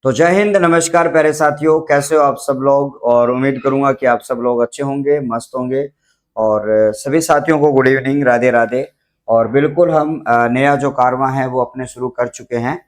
तो जय हिंद, नमस्कार प्यारे साथियों, कैसे हो आप सब लोग। और उम्मीद करूंगा कि आप सब लोग अच्छे होंगे, मस्त होंगे। और सभी साथियों को गुड इवनिंग, राधे राधे। और बिल्कुल हम नया जो कारवां है वो अपने शुरू कर चुके हैं।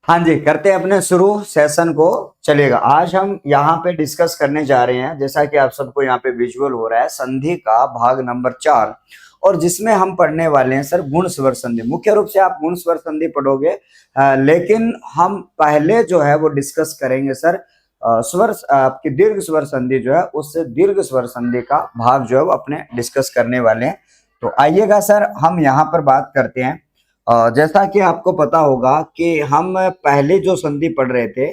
हाँ जी, करते हैं अपने शुरू सेशन को। चलेगा, आज हम यहाँ पे डिस्कस करने जा रहे हैं, जैसा कि आप सबको यहाँ पे विजुअल हो रहा है, संधि का भाग नंबर 4। और जिसमें हम पढ़ने वाले हैं सर गुण स्वर संधि। मुख्य रूप से आप गुण स्वर संधि पढ़ोगे, लेकिन हम पहले जो है वो डिस्कस करेंगे सर स्वर आपकी दीर्घ स्वर संधि जो है, उससे दीर्घ स्वर संधि का भाग जो है वो अपने डिस्कस करने वाले हैं। तो आइएगा सर, हम यहाँ पर बात करते हैं। जैसा कि आपको पता होगा कि हम पहले जो संधि पढ़ रहे थे,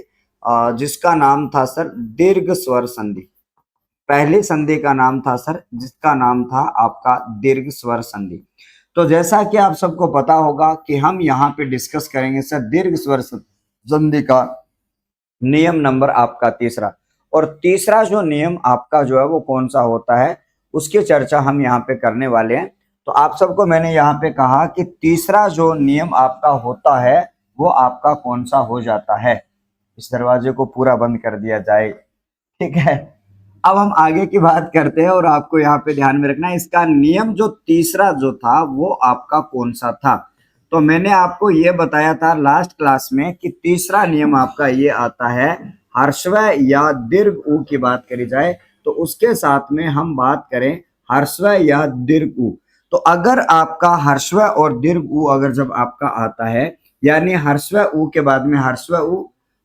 जिसका नाम था सर दीर्घ स्वर संधि। पहली संधि का नाम था सर, जिसका नाम था आपका दीर्घ स्वर संधि। तो जैसा कि आप सबको पता होगा कि हम यहाँ पे डिस्कस करेंगे सर दीर्घ स्वर संधि का नियम नंबर आपका तीसरा। और तीसरा जो नियम आपका जो है वो कौन सा होता है, उसकी चर्चा हम यहाँ पे करने वाले हैं। तो आप सबको मैंने यहाँ पे कहा कि तीसरा जो नियम आपका होता है वो आपका कौन सा हो जाता है। इस दरवाजे को पूरा बंद कर दिया जाए, ठीक है। अब हम आगे की बात करते हैं और आपको यहाँ पे ध्यान में रखना है, इसका नियम जो तीसरा जो था वो आपका कौन सा था। तो मैंने आपको ये बताया था लास्ट क्लास में कि तीसरा नियम आपका ये आता है, ह्रस्व या दीर्घ ऊ की बात करी जाए तो उसके साथ में हम बात करें ह्रस्व या दीर्घ ऊ। तो अगर आपका ह्रस्व और दीर्घ ऊ अगर जब आपका आता है, यानी ह्रस्व ऊ के बाद में ह्रस्व ऊ,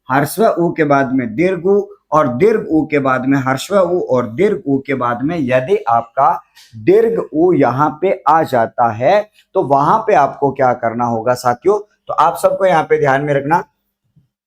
ह्रस्व ऊ के बाद में दीर्घ ऊ, और दीर्घ ऊ के बाद में ह्रस्व ऊ, और दीर्घ ऊ के बाद में यदि आपका दीर्घ ऊ यहाँ पे आ जाता है तो वहां पे आपको क्या करना होगा साथियों। तो आप सबको यहाँ पे ध्यान में रखना,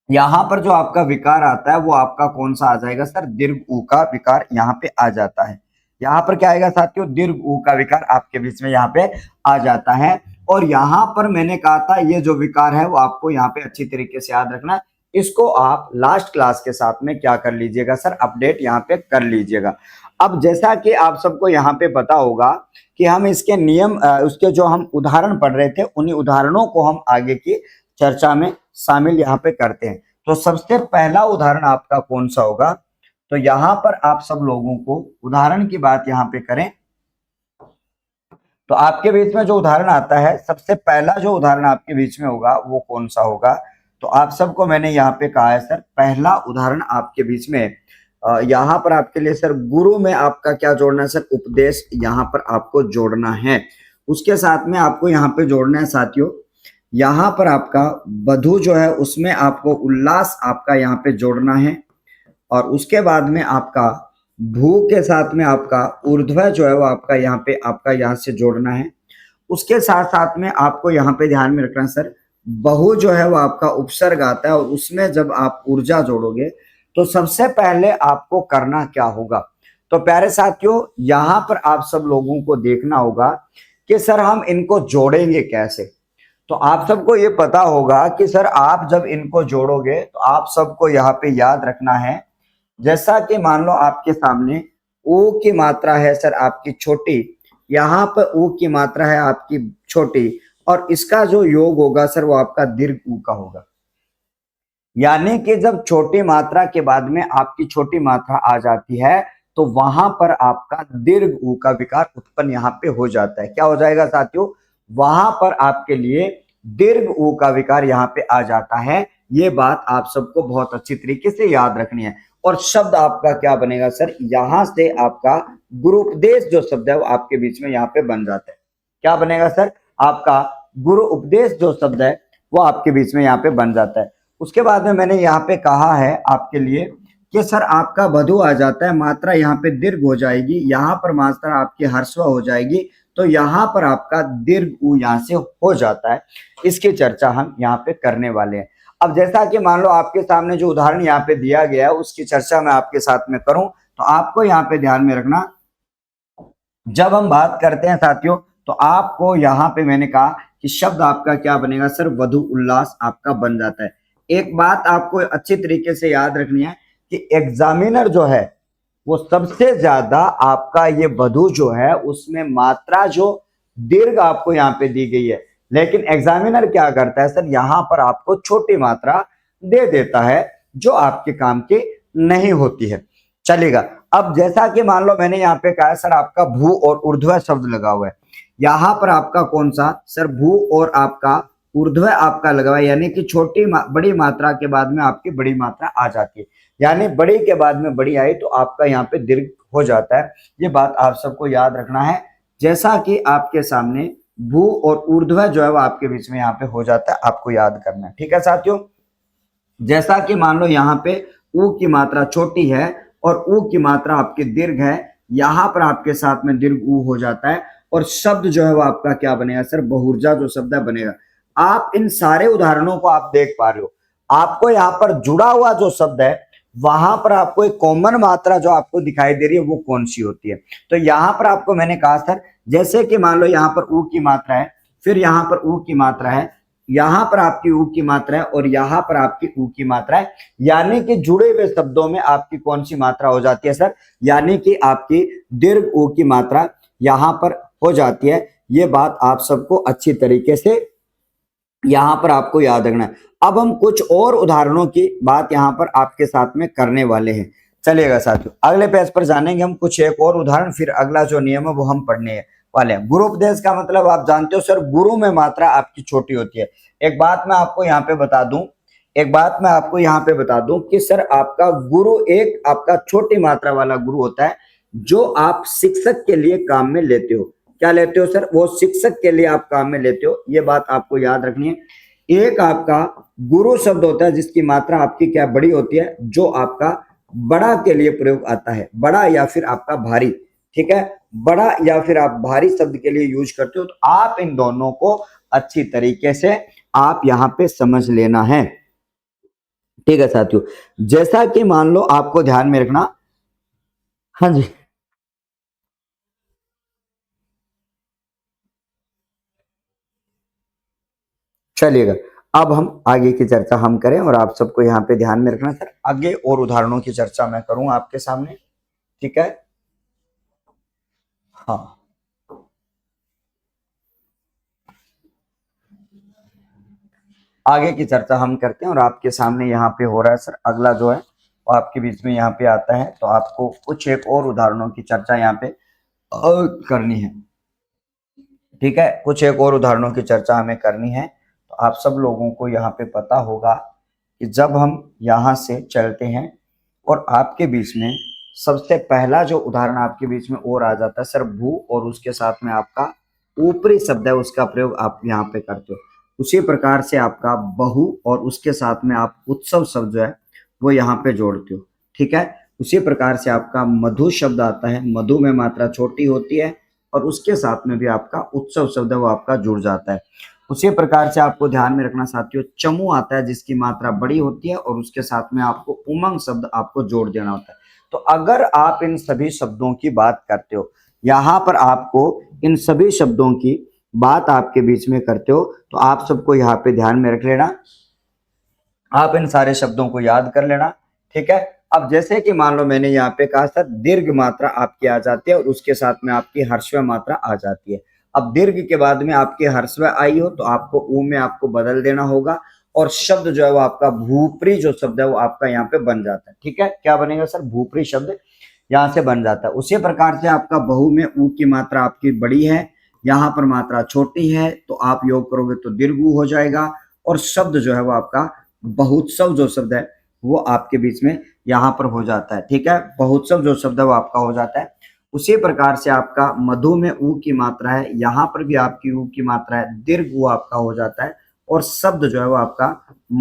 यहाँ पर जो आपका विकार आता है वो आपका कौन सा आ जाएगा सर, दीर्घ ऊ का विकार यहाँ पे आ जाता है। यहाँ पर क्या आएगा साथियों, दीर्घ ऊ का विकार आपके बीच में यहाँ पे आ जाता है। और यहाँ पर मैंने कहा था ये जो विकार है वो आपको यहाँ पे अच्छी तरीके से याद रखना। इसको आप लास्ट क्लास के साथ में क्या कर लीजिएगा सर, अपडेट यहाँ पे कर लीजिएगा। अब जैसा कि आप सबको यहाँ पे पता होगा कि हम इसके नियम उसके जो हम उदाहरण पढ़ रहे थे, उन्हीं उदाहरणों को हम आगे की चर्चा में शामिल यहाँ पे करते हैं। तो सबसे पहला उदाहरण आपका कौन सा होगा, तो यहाँ पर आप सब लोगों को उदाहरण की बात यहाँ पे करें तो आपके बीच में जो उदाहरण आता है, सबसे पहला जो उदाहरण आपके बीच में होगा वो कौन सा होगा। तो आप सबको मैंने यहाँ पे कहा है सर, पहला उदाहरण आपके बीच में यहाँ पर आपके लिए सर गुरु में आपका क्या जोड़ना है सर, उपदेश यहाँ पर आपको जोड़ना है। उसके साथ में आपको यहाँ पे जोड़ना है साथियों, यहाँ पर आपका वधु जो है उसमें आपको उल्लास आपका यहाँ पे जोड़ना है। और उसके बाद में आपका भू के साथ में आपका ऊर्ध्व जो है वो आपका यहाँ से जोड़ना है। उसके साथ साथ में आपको यहाँ पे ध्यान में रखना सर, बहु जो है वो आपका उपसर्ग आता है, और उसमें जब आप ऊर्जा जोड़ोगे तो सबसे पहले आपको करना क्या होगा। तो प्यारे साथियों, यहाँ पर आप सब लोगों को देखना होगा कि सर हम इनको जोड़ेंगे कैसे। तो आप सबको ये पता होगा कि सर आप जब इनको जोड़ोगे तो आप सबको यहाँ पे याद रखना है, जैसा कि मान लो आपके सामने ऊ की मात्रा है सर आपकी छोटी, यहाँ पर ऊ की मात्रा है आपकी छोटी, और इसका जो योग होगा सर वो आपका दीर्घ ऊ का होगा। यानी कि जब छोटी मात्रा के बाद में आपकी छोटी मात्रा आ जाती है तो वहां पर आपका दीर्घ ऊ का विकार उत्पन्न यहाँ पे हो जाता है। क्या हो जाएगा साथियों, वहां पर आपके लिए दीर्घ ऊ का विकार यहाँ पे आ जाता है। ये बात आप सबको बहुत अच्छी तरीके से याद रखनी है। और शब्द आपका क्या बनेगा सर, यहां से आपका गुरुपदेश जो शब्द है वो आपके बीच में यहाँ पे बन जाता है। क्या बनेगा सर, आपका गुरु उपदेश जो शब्द है वो आपके बीच में यहाँ पे बन जाता है। उसके बाद में मैंने यहाँ पे कहा है आपके लिए कि सर आपका वधु आ जाता है, मात्रा यहाँ पे दीर्घ हो जाएगी, यहाँ पर मात्रा आपकी ह्रस्व हो जाएगी, तो यहाँ पर आपका दीर्घ ऊ यहाँ से हो जाता है। इसकी चर्चा हम यहाँ पे करने वाले हैं। अब जैसा कि मान लो आपके सामने जो उदाहरण यहाँ पे दिया गया है उसकी चर्चा मैं आपके साथ में करूं, तो आपको यहाँ पे ध्यान में रखना, जब हम बात करते हैं साथियों, तो आपको यहाँ पे मैंने कहा कि शब्द आपका क्या बनेगा सर, वधु उल्लास आपका बन जाता है। एक बात आपको अच्छी तरीके से याद रखनी है कि एग्जामिनर जो है वो सबसे ज्यादा आपका ये वधु जो है उसमें मात्रा जो दीर्घ आपको यहाँ पे दी गई है, लेकिन एग्जामिनर क्या करता है सर, यहाँ पर आपको छोटी मात्रा दे देता है जो आपके काम की नहीं होती है। चलेगा। अब जैसा कि मान लो मैंने यहाँ पे कहा सर आपका भू और ऊर्ध्व शब्द लगा हुआ है, यहाँ पर आपका कौन सा सर, भू और आपका ऊर्ध्व आपका लगा हुआ है, यानी कि बड़ी मात्रा के बाद में आपकी बड़ी मात्रा आ जाती है, यानी बड़ी के बाद में बड़ी आई तो आपका यहाँ पे दीर्घ हो जाता है। ये बात आप सबको याद रखना है। जैसा कि आपके सामने भू और ऊर्ध्व जो है वो आपके बीच में यहाँ पे हो जाता है, आपको याद करना है। ठीक है साथियों, जैसा कि मान लो यहाँ पे ऊ की मात्रा छोटी है और ऊ की मात्रा आपकी दीर्घ है, यहाँ पर आपके साथ में दीर्घ ऊ हो जाता है और शब्द जो है वो आपका क्या बनेगा सर, बहुर्जा जो शब्द है बनेगा। आप इन सारे उदाहरणों को आप देख पा रहे हो, आपको यहाँ पर जुड़ा हुआ जो शब्द है वहां पर आपको एक कॉमन मात्रा जो आपको दिखाई दे रही है वो कौन सी होती है। तो यहाँ पर आपको मैंने कहा सर, जैसे कि मान लो यहाँ पर ऊ की मात्रा है, फिर यहाँ पर ऊ की मात्रा है, यहाँ पर आपकी ऊ की मात्रा है और यहाँ पर आपकी ऊ की मात्रा है, यानी कि जुड़े हुए शब्दों में आपकी कौन सी मात्रा हो जाती है सर, यानी कि आपकी दीर्घ ऊ की मात्रा यहाँ पर हो जाती है। ये बात आप सबको अच्छी तरीके से यहाँ पर आपको याद रखना है। अब हम कुछ और उदाहरणों की बात यहाँ पर आपके साथ में करने वाले हैं। चलिएगा साथियों, अगले पेज पर जानेंगे हम कुछ एक और उदाहरण, फिर अगला जो नियम है वो हम पढ़ने वाले हैं। गुरु उपदेश का मतलब आप जानते हो सर, गुरु में मात्रा आपकी छोटी होती है। एक बात मैं आपको यहाँ पे बता दूं, कि सर आपका गुरु एक आपका छोटी मात्रा वाला गुरु होता है जो आप शिक्षक के लिए काम में लेते हो। क्या लेते हो सर, वो शिक्षक के लिए आप काम में लेते हो, ये बात आपको याद रखनी है। एक आपका गुरु शब्द होता है जिसकी मात्रा आपकी क्या बड़ी होती है, जो आपका बड़ा के लिए प्रयोग आता है, बड़ा या फिर आपका भारी। ठीक है, बड़ा या फिर आप भारी शब्द के लिए यूज करते हो। तो आप इन दोनों को अच्छी तरीके से आप यहाँ पे समझ लेना है। ठीक है साथियों, जैसा कि मान लो आपको ध्यान में रखना, हाँ जी, चलिएगा। अब हम आगे की चर्चा हम करें और आप सबको यहाँ पे ध्यान में रखना सर, आगे और उदाहरणों की चर्चा मैं करूं आपके सामने। ठीक है, हाँ, आगे की चर्चा हम करते हैं और आपके सामने यहाँ पे हो रहा है सर, अगला जो है वो आपके बीच में यहाँ पे आता है। तो आपको कुछ एक और उदाहरणों की चर्चा यहाँ पे करनी है। ठीक है, कुछ एक और उदाहरणों की चर्चा हमें करनी है। तो आप सब लोगों को यहाँ पे पता होगा कि जब हम यहाँ से चलते हैं और आपके बीच में सबसे पहला जो उदाहरण आपके बीच में और आ जाता है सर, भू और उसके साथ में आपका ऊपरी शब्द है उसका प्रयोग आप यहाँ पे करते हो। उसी प्रकार से आपका बहु और उसके साथ में आप उत्सव शब्द जो है वो यहाँ पे जोड़ते हो। ठीक है, उसी प्रकार से आपका मधु शब्द आता है, मधु में मात्रा छोटी होती है और उसके साथ में भी आपका उत्सव शब्द है वो आपका जुड़ जाता है। उसी प्रकार से आपको ध्यान में रखना साथियों, चमू आता है जिसकी मात्रा बड़ी होती है और उसके साथ में आपको उमंग शब्द आपको जोड़ देना होता है। तो अगर आप इन सभी शब्दों की बात करते हो, यहाँ पर आपको इन सभी शब्दों की बात आपके बीच में करते हो, तो आप सबको यहाँ पे ध्यान में रख लेना, आप इन सारे शब्दों को याद कर लेना। ठीक है, अब जैसे कि मान लो मैंने यहाँ पे कहा सर, दीर्घ मात्रा आपकी आ जाती है और उसके साथ में आपकी ह्रस्व मात्रा आ जाती है। अब दीर्घ के बाद में आपकी ह्रस्व आई हो तो आपको ऊ में आपको बदल देना होगा और शब्द जो है वो आपका भूपरी जो शब्द है वो आपका यहाँ पे बन जाता है। ठीक है, क्या बनेगा सर, भूपरी शब्द यहाँ से बन जाता है। उसी प्रकार से आपका बहु में ऊ की मात्रा आपकी बड़ी है, यहाँ पर मात्रा छोटी है, तो आप योग करोगे तो दीर्घ ऊ हो जाएगा और शब्द जो है वो आपका बहुत्सव जो शब्द है वो आपके बीच में यहाँ पर हो जाता है। ठीक है, बहुत्सव जो शब्द है वो आपका हो जाता है। उसी प्रकार से आपका मधु में ऊ की मात्रा है, यहाँ पर भी आपकी ऊ की मात्रा है, दीर्घ ऊ आपका हो जाता है और शब्द जो है वो आपका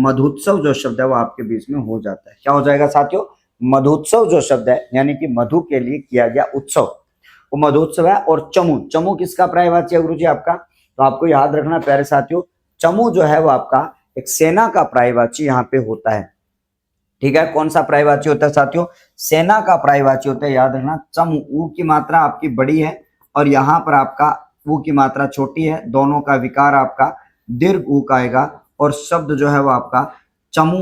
मधुत्सव जो शब्द है वो आपके बीच में हो जाता है। क्या हो जाएगा साथियों? मधुत्सव जो शब्द है यानी कि मधु के लिए किया गया उत्सव, वो मधुत्सव है। और चमू, चमू किसका पर्यायवाची है गुरु जी आपका? तो आपको याद रखना प्यारे साथियों, चमू जो है वो आपका एक सेना का पर्यायवाची यहाँ पे होता है। ठीक है, कौन सा पर्यायवाची होता है साथियों? सेना का पर्यायवाची होता है। याद रखना, चमू, ऊ की मात्रा आपकी बड़ी है और यहाँ पर आपका ऊ की मात्रा छोटी है, दोनों का विकार आपका दीर्घ ऊ का आएगा और शब्द जो है वो आपका चमू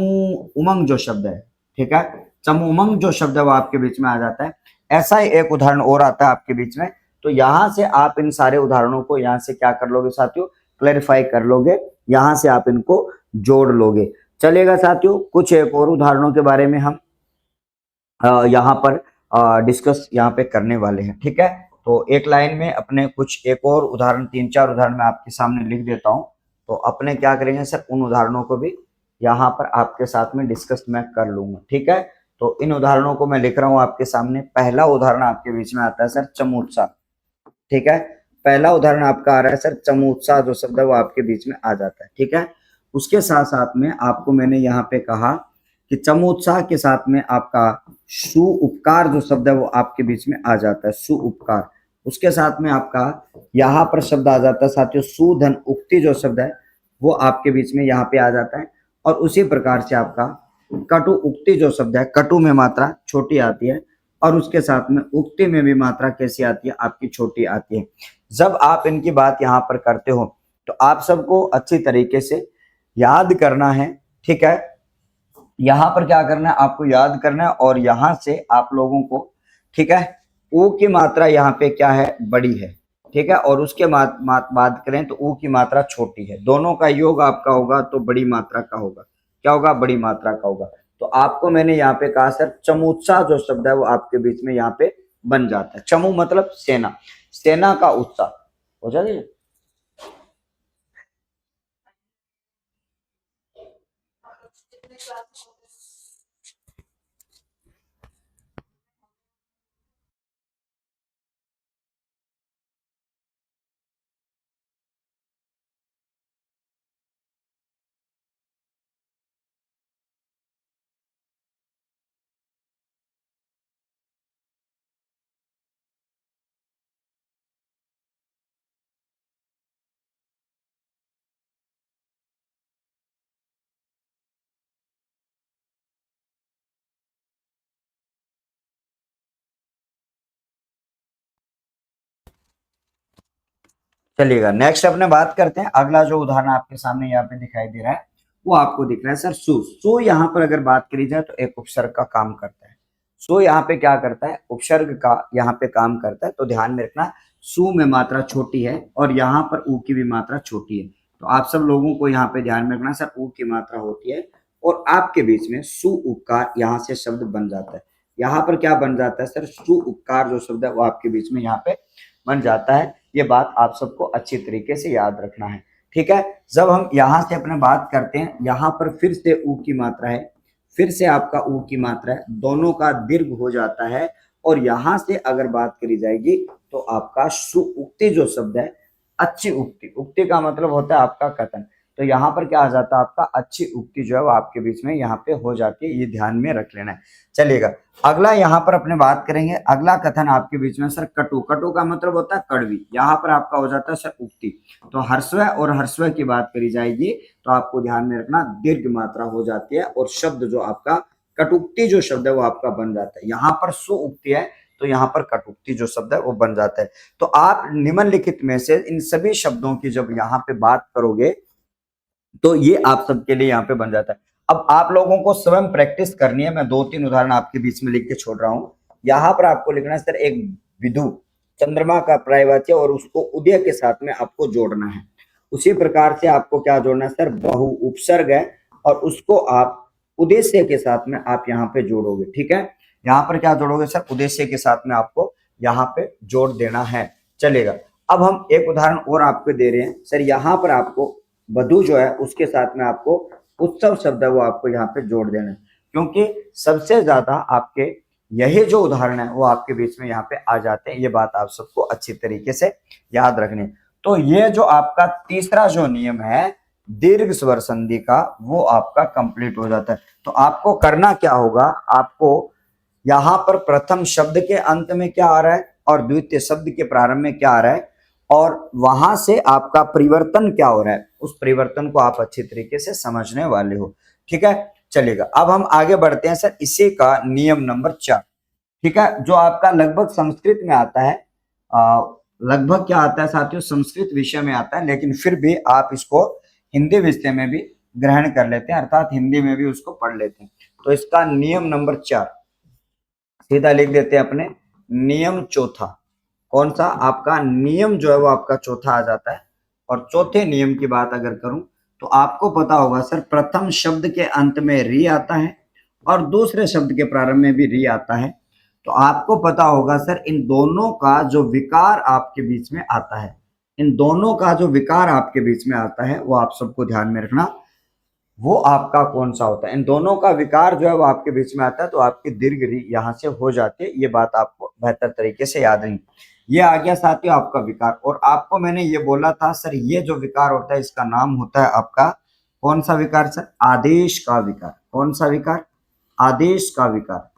उमंग जो शब्द है, ठीक है, चमू उमंग जो शब्द है वो आपके बीच में आ जाता है। ऐसा ही एक उदाहरण और आता है आपके बीच में, तो यहां से आप इन सारे उदाहरणों को यहां से क्या कर लोगे साथियों? क्लैरिफाई कर लोगे, यहां से आप इनको जोड़ लोगे। चलेगा साथियों, कुछ एक और उदाहरणों के बारे में हम यहाँ पर डिस्कस यहाँ पे करने वाले हैं। ठीक है, तो एक लाइन में अपने कुछ एक और उदाहरण, 3-4 उदाहरण मैं आपके सामने लिख देता हूँ। तो अपने क्या करेंगे सर, उन उदाहरणों को भी यहाँ पर आपके साथ में डिस्कस मैं कर लूंगा। ठीक है, तो इन उदाहरणों को मैं लिख रहा हूँ आपके सामने। पहला उदाहरण आपके बीच में आता है सर चमूत्साह। ठीक है, पहला उदाहरण आपका आ रहा है सर चमूत्साह जो शब्द है वो आपके बीच में आ जाता है। ठीक है, उसके साथ साथ में आपको मैंने यहाँ पे कहा कि चमोत्साह के साथ में आपका सु उपकार जो शब्द है वो आपके बीच में आ जाता है, सु उपकार। उसके साथ में आपका यहाँ पर शब्द आ जाता है साथियों सुधन उक्ति जो शब्द है वो आपके बीच में यहाँ पे आ जाता है। और उसी प्रकार से आपका कटु उक्ति जो शब्द है, कटु में मात्रा छोटी आती है और उसके साथ में उक्ति में भी मात्रा कैसी आती है? आपकी छोटी आती है। जब आप इनकी बात यहाँ पर करते हो तो आप सबको अच्छी तरीके से याद करना है। ठीक है, यहाँ पर क्या करना है? आपको याद करना है और यहाँ से आप लोगों को, ठीक है, ऊ की मात्रा यहाँ पे क्या है? बड़ी है। ठीक है, और उसके बात करें तो ऊ की मात्रा छोटी है। दोनों का योग आपका होगा तो बड़ी मात्रा का होगा। क्या होगा? बड़ी मात्रा का होगा। तो आपको मैंने यहाँ पे कहा सर चमूत्साह जो शब्द है वो आपके बीच में यहाँ पे बन जाता है। चमू मतलब सेना, सेना का उत्साह हो जाएगा। चलिएगा, नेक्स्ट अपने बात करते हैं। अगला जो उदाहरण आपके सामने यहाँ पे दिखाई दे रहा है वो आपको दिख रहा है सर सु। सु यहाँ पर अगर बात करी जाए तो एक उपसर्ग का काम करता है। सु यहाँ पे क्या करता है? उपसर्ग का यहाँ पे काम करता है। तो ध्यान में रखना, सु में मात्रा छोटी है और यहाँ पर ऊ की भी मात्रा छोटी है। तो आप सब लोगों को यहाँ पे ध्यान में रखना सर ऊ की मात्रा होती है और आपके बीच में सु उपकार यहाँ से शब्द बन जाता है। यहाँ पर क्या बन जाता है सर? सु उपकार जो शब्द है वो आपके बीच में यहाँ पे बन जाता है। ये बात आप सबको अच्छी तरीके से याद रखना है। ठीक है, जब हम यहाँ से अपने बात करते हैं, यहाँ पर फिर से ऊ की मात्रा है, फिर से आपका ऊ की मात्रा है, दोनों का दीर्घ हो जाता है। और यहाँ से अगर बात करी जाएगी तो आपका सु उक्ति जो शब्द है, अच्छी उक्ति, उक्ति का मतलब होता है आपका कथन। तो यहाँ पर क्या आ जाता है? आपका अच्छी उक्ति जो है वो आपके बीच में यहाँ पे हो जाती है। ये ध्यान में रख लेना है। चलिएगा, अगला यहाँ पर अपने बात करेंगे। अगला कथन आपके बीच में सर कटु, कटु का मतलब होता है कड़वी। यहाँ पर आपका हो जाता है सर उक्ति। तो हर्स्व और हर्स्व की बात करी जाएगी तो आपको ध्यान में रखना दीर्घ मात्रा हो जाती है और शब्द जो आपका कटुक्ति जो शब्द है वो आपका बन जाता है। यहाँ पर सु उक्ति है तो यहाँ पर कटुक्ति जो शब्द है वो बन जाता है। तो आप निम्नलिखित में से इन सभी शब्दों की जब यहाँ पे बात करोगे तो ये आप सबके लिए यहाँ पे बन जाता है। अब आप लोगों को स्वयं प्रैक्टिस करनी है। मैं 2-3 उदाहरण आपके बीच में लिख के छोड़ रहा हूँ। यहाँ पर आपको लिखना है सर एक विदु, चंद्रमा का पर्यायवाची और उसको उदय के साथ में आपको जोड़ना है। उसी प्रकार से आपको क्या जोड़ना है सर? बहु उपसर्ग है और उसको आप उद्देश्य के साथ में आप यहाँ पे जोड़ोगे। ठीक है, यहाँ पर क्या जोड़ोगे सर? उद्देश्य के साथ में आपको यहाँ पे जोड़ देना है। चलेगा, अब हम एक उदाहरण और आपको दे रहे हैं सर। यहाँ पर आपको वधु जो है उसके साथ में आपको उत्सव शब्द है वो आपको यहाँ पे जोड़ देना है, क्योंकि सबसे ज्यादा आपके यही जो उदाहरण है वो आपके बीच में यहाँ पे आ जाते हैं। ये बात आप सबको अच्छी तरीके से याद रखनी है। तो ये जो आपका तीसरा जो नियम है, दीर्घ स्वर संधि का, वो आपका कंप्लीट हो जाता है। तो आपको करना क्या होगा, आपको यहाँ पर प्रथम शब्द के अंत में क्या आ रहा है और द्वितीय शब्द के प्रारंभ में क्या आ रहा है, और वहां से आपका परिवर्तन क्या हो रहा है, उस परिवर्तन को आप अच्छी तरीके से समझने वाले हो। ठीक है, चलिएगा अब हम आगे बढ़ते हैं सर, इसी का नियम नंबर 4। ठीक है, जो आपका लगभग संस्कृत में आता है, लगभग क्या आता है साथियों, संस्कृत विषय में आता है, लेकिन फिर भी आप इसको हिंदी विषय में भी ग्रहण कर लेते हैं, अर्थात हिंदी में भी उसको पढ़ लेते हैं। तो इसका नियम नंबर 4 सीधा लिख देते हैं अपने, नियम चौथा। कौन सा, आपका नियम जो है वो आपका चौथा आ जाता है। और चौथे नियम की बात अगर करूं तो आपको पता होगा सर, प्रथम शब्द के अंत में री आता है और दूसरे शब्द के प्रारंभ में भी री आता है। तो आपको पता होगा सर, इन दोनों का जो विकार आपके बीच में आता है, इन दोनों का जो विकार आपके बीच में आता है, वो आप सबको ध्यान में रखना, वो आपका कौन सा होता है। इन दोनों का विकार जो है वो आपके बीच में आता है, तो आपकी दीर्घ री यहाँ से हो जाती है। ये बात आपको बेहतर तरीके से याद रही। ये आ गया साथियों आपका विकार। और आपको मैंने ये बोला था सर, ये जो विकार होता है इसका नाम होता है आपका कौन सा विकार सर, आदेश का विकार। कौन सा विकार, आदेश का विकार।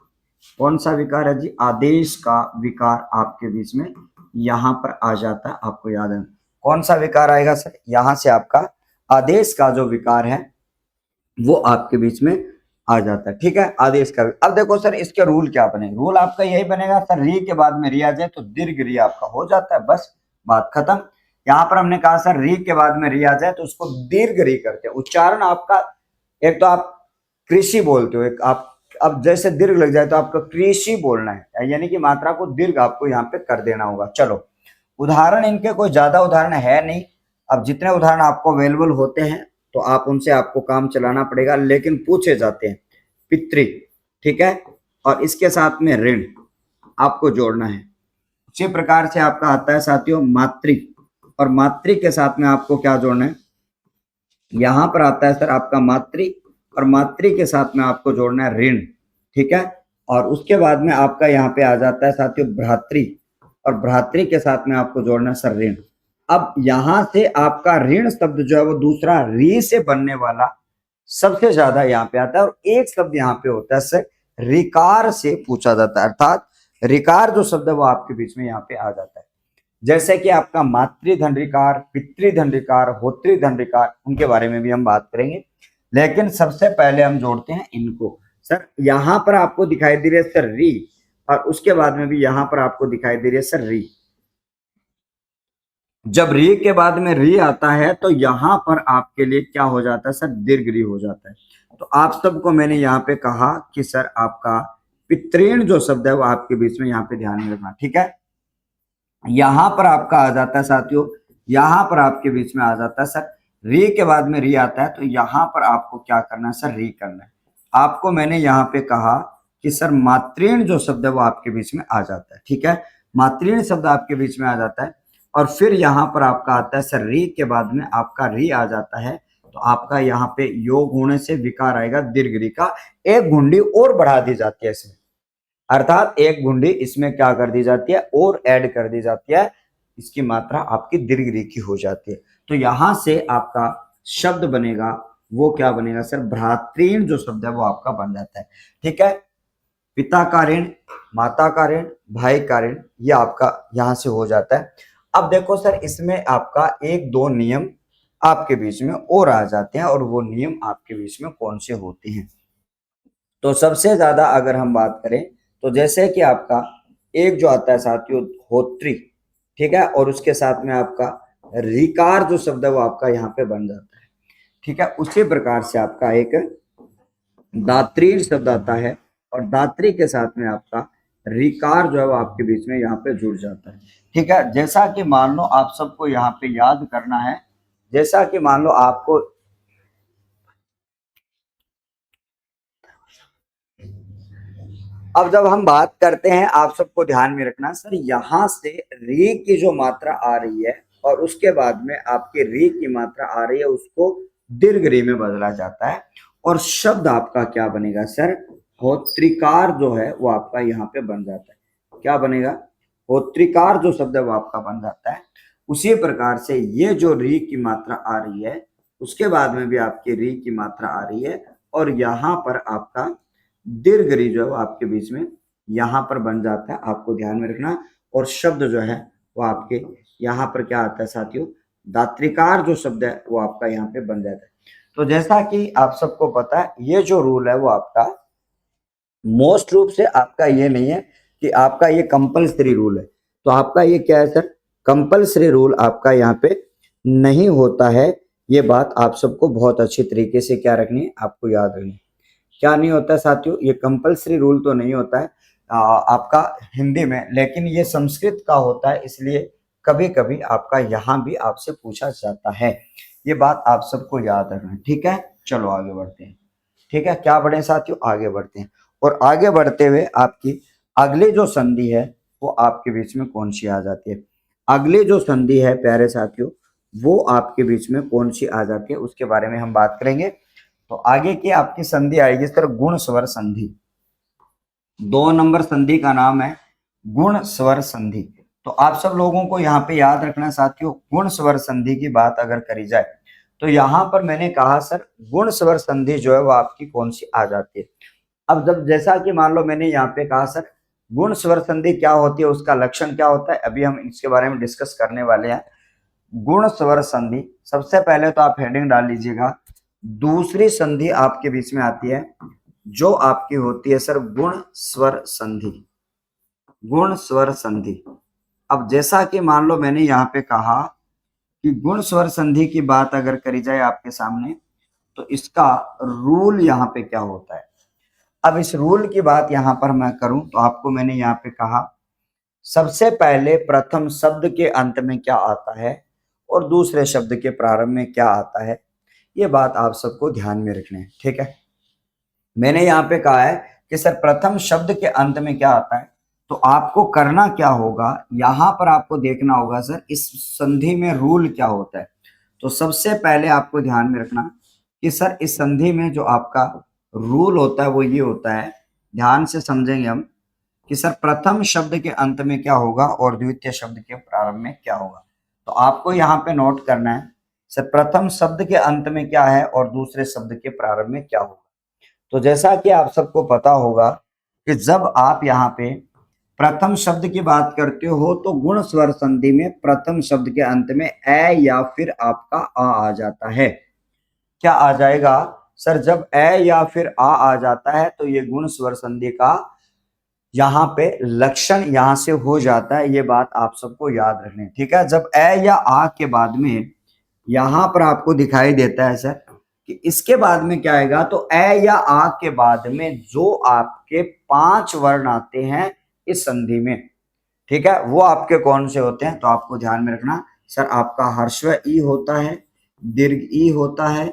कौन सा विकार है जी, आदेश का विकार आपके बीच में यहाँ पर आ जाता है। आपको याद है कौन सा विकार आएगा सर, यहाँ से आपका आदेश का जो विकार है वो आपके बीच में आ जाता है। ठीक है, आदेश का। अब देखो सर, इसके रूल क्या बने, रूल आपका यही बनेगा सर, री के बाद में री आ जाए तो दीर्घ री आपका हो जाता है, बस बात खत्म। यहाँ पर हमने कहा सर, री के बाद में री आ जाए तो उसको दीर्घ री करते हैं। उच्चारण आपका, एक तो आप कृषि बोलते हो, एक आप अब जैसे दीर्घ लग जाए तो आपको कृषि बोलना है, यानी कि मात्रा को दीर्घ आपको यहाँ पे कर देना होगा। चलो, उदाहरण इनके कोई ज्यादा उदाहरण है नहीं। अब जितने उदाहरण आपको अवेलेबल होते हैं तो आप उनसे आपको काम चलाना पड़ेगा, लेकिन पूछे जाते हैं। पितृ, ठीक है, और इसके साथ में ऋण आपको जोड़ना है। उसी प्रकार से आपका आता है साथियों मातृ, और मातृ के साथ में आपको क्या जोड़ना है, यहां पर आता है सर आपका मातृ, और मातृ के साथ में आपको जोड़ना है ऋण। ठीक है, और उसके बाद में आपका यहाँ पे आ जाता है साथियों भ्रातृ, और भ्रातृ के साथ में आपको जोड़ना है सर ऋण। अब यहां से आपका ऋण शब्द जो है वो दूसरा री से बनने वाला सबसे ज्यादा यहाँ पे आता है, और एक शब्द यहाँ पे होता है सर रिकार से पूछा जाता है, अर्थात रिकार जो शब्द है वो आपके बीच में यहाँ पे आ जाता है। जैसे कि आपका मातृधनरिकार, पितृधनरिकार, होतृधनरिकार, उनके बारे में भी हम बात करेंगे, लेकिन सबसे पहले हम जोड़ते हैं इनको। सर यहाँ पर आपको दिखाई दे रही है सर री, और उसके बाद में भी यहाँ पर आपको दिखाई दे रही है सर री। जब री के बाद में री आता है तो यहाँ पर आपके लिए क्या हो जाता है सर, दीर्घ री हो जाता है। तो आप सबको मैंने यहाँ पे कहा कि सर आपका पितृण जो शब्द है वो आपके बीच में यहाँ पे ध्यान में रखना। ठीक है, यहां पर आपका आ जाता है साथियों, यहां पर आपके बीच में आ जाता है सर री के बाद में री आता है, तो यहां पर आपको क्या करना है सर, री करना है। आपको मैंने यहाँ पे कहा कि सर मातृण जो शब्द है वो आपके बीच में आ जाता है। ठीक है, मातृण शब्द आपके बीच में आ जाता है, और फिर यहाँ पर आपका आता है सर री के बाद में आपका री आ जाता है, तो आपका यहाँ पे योग होने से विकार आएगा दीर्घ री का, एक घुंडी और बढ़ा दी जाती है इसमें, अर्थात एक घुंडी इसमें क्या कर दी जाती है और ऐड कर दी जाती है, इसकी मात्रा आपकी दीर्घ री की हो जाती है। तो यहां से आपका शब्द बनेगा वो क्या बनेगा सर, भ्रातृण जो शब्द है वो आपका बन जाता है। ठीक है, पिता का ऋण, माता का ऋण, भाई का ऋण, ये आपका यहां से हो जाता है। अब देखो सर, इसमें आपका एक दो नियम आपके बीच में और आ जाते हैं, और वो नियम आपके बीच में कौन से होते हैं। तो सबसे ज्यादा अगर हम बात करें तो जैसे कि आपका एक जो आता है साथियों होत्री, ठीक है, और उसके साथ में आपका रिकार जो शब्द है वो आपका यहाँ पे बन जाता है। ठीक है, उसी प्रकार से आपका एक दात्री शब्द आता है, और दात्री के साथ में आपका रिकार जो है वो आपके बीच में यहाँ पे जुड़ जाता है। ठीक है, जैसा कि मान लो आप सबको यहाँ पे याद करना है, जैसा कि मान लो आपको अब जब हम बात करते हैं, आप सबको ध्यान में रखना सर, यहां से री की जो मात्रा आ रही है और उसके बाद में आपकी री की मात्रा आ रही है, उसको दीर्घ री में बदला जाता है, और शब्द आपका क्या बनेगा सर, होत्रिकार जो है वो आपका यहाँ पे बन जाता है। क्या बनेगा, होत्रिकार जो शब्द है वो आपका बन जाता है। उसी प्रकार से ये जो री की मात्रा आ रही है उसके बाद में भी आपकी री की मात्रा आ रही है, और यहाँ पर आपका दीर्घ री जो है वो आपके बीच में यहाँ पर बन जाता है, आपको ध्यान में रखना। और शब्द जो है वो आपके यहाँ पर क्या आता है साथियों, दात्रिकार जो शब्द है वो आपका यहाँ पे बन जाता है। तो जैसा कि आप सबको पता है, ये जो रूल है वो आपका मोस्ट रूप से आपका ये नहीं है कि आपका ये कंपल्सरी रूल है। तो आपका ये क्या है सर, कंपल्सरी रूल आपका यहाँ पे नहीं होता है। ये बात आप सबको बहुत अच्छी तरीके से क्या रखनी है, आपको याद रखनी है। क्या नहीं होता है साथियों, ये कंपल्सरी रूल तो नहीं होता है आपका हिंदी में, लेकिन ये संस्कृत का होता है, इसलिए कभी कभी आपका यहाँ भी आपसे पूछा जाता है। ये बात आप सबको याद रखना है, ठीक है। चलो आगे बढ़ते हैं, ठीक है। क्या बढ़े साथियों, आगे बढ़ते हैं। और आगे बढ़ते हुए आपकी अगली जो संधि है वो आपके बीच में कौन सी आ जाती है, अगली जो संधि है प्यारे साथियों वो आपके बीच में कौन सी आ जाती है, उसके बारे में हम बात करेंगे। तो आगे की आपकी संधि आएगी सर गुण स्वर संधि। 2 नंबर संधि का नाम है गुण स्वर संधि। तो आप सब लोगों को यहाँ पे याद रखना साथियों, गुण स्वर संधि की बात अगर करी जाए तो यहाँ पर मैंने कहा सर गुण स्वर संधि जो है वो आपकी कौन सी आ जाती है। अब जब जैसा कि मान लो मैंने यहाँ पे कहा सर गुण स्वर संधि क्या होती है, उसका लक्षण क्या होता है, अभी हम इसके बारे में डिस्कस करने वाले हैं। गुण स्वर संधि, सबसे पहले तो आप हेडिंग डाल लीजिएगा, दूसरी संधि आपके बीच में आती है जो आपकी होती है सर गुण स्वर संधि, गुण स्वर संधि। अब जैसा कि मान लो मैंने यहाँ पे कहा कि गुण स्वर संधि की बात अगर करी जाए आपके सामने तो इसका रूल यहाँ पे क्या होता है। अब इस रूल की बात यहाँ पर मैं करूं तो आपको मैंने यहाँ पे कहा सबसे पहले प्रथम शब्द के अंत में क्या आता है और दूसरे शब्द के प्रारंभ में क्या आता है, ये बात आप सबको ध्यान में रखनी है, ठीक है। मैंने यहाँ पे कहा है कि सर प्रथम शब्द के अंत में क्या आता है, तो आपको करना क्या होगा, यहाँ पर आपको देखना होगा सर इस संधि में रूल क्या होता है। तो सबसे पहले आपको ध्यान में रखना कि सर इस संधि में जो आपका रूल होता है वो ये होता है, ध्यान से समझेंगे हम कि सर प्रथम शब्द के अंत में क्या होगा और द्वितीय शब्द के प्रारंभ में क्या होगा। तो आपको यहाँ पे नोट करना है सर प्रथम शब्द के अंत में क्या है और दूसरे शब्द के प्रारंभ में क्या होगा। तो जैसा कि आप सबको पता होगा कि जब आप यहाँ पे प्रथम शब्द की बात करते हो तो गुण स्वर संधि में प्रथम शब्द के अंत में ए या फिर आपका आ जाता है। क्या आ जाएगा सर, जब ए या फिर आ जाता है तो ये गुण स्वर संधि का यहाँ पे लक्षण यहाँ से हो जाता है। ये बात आप सबको याद रखनी, ठीक है। जब ए या आ के बाद में यहाँ पर आपको दिखाई देता है सर कि इसके बाद में क्या आएगा, तो ए या आ के बाद में जो आपके 5 वर्ण आते हैं इस संधि में, ठीक है, वो आपके कौन से होते हैं। तो आपको ध्यान में रखना सर आपका हर्षव ई होता है, दीर्घ ई होता है,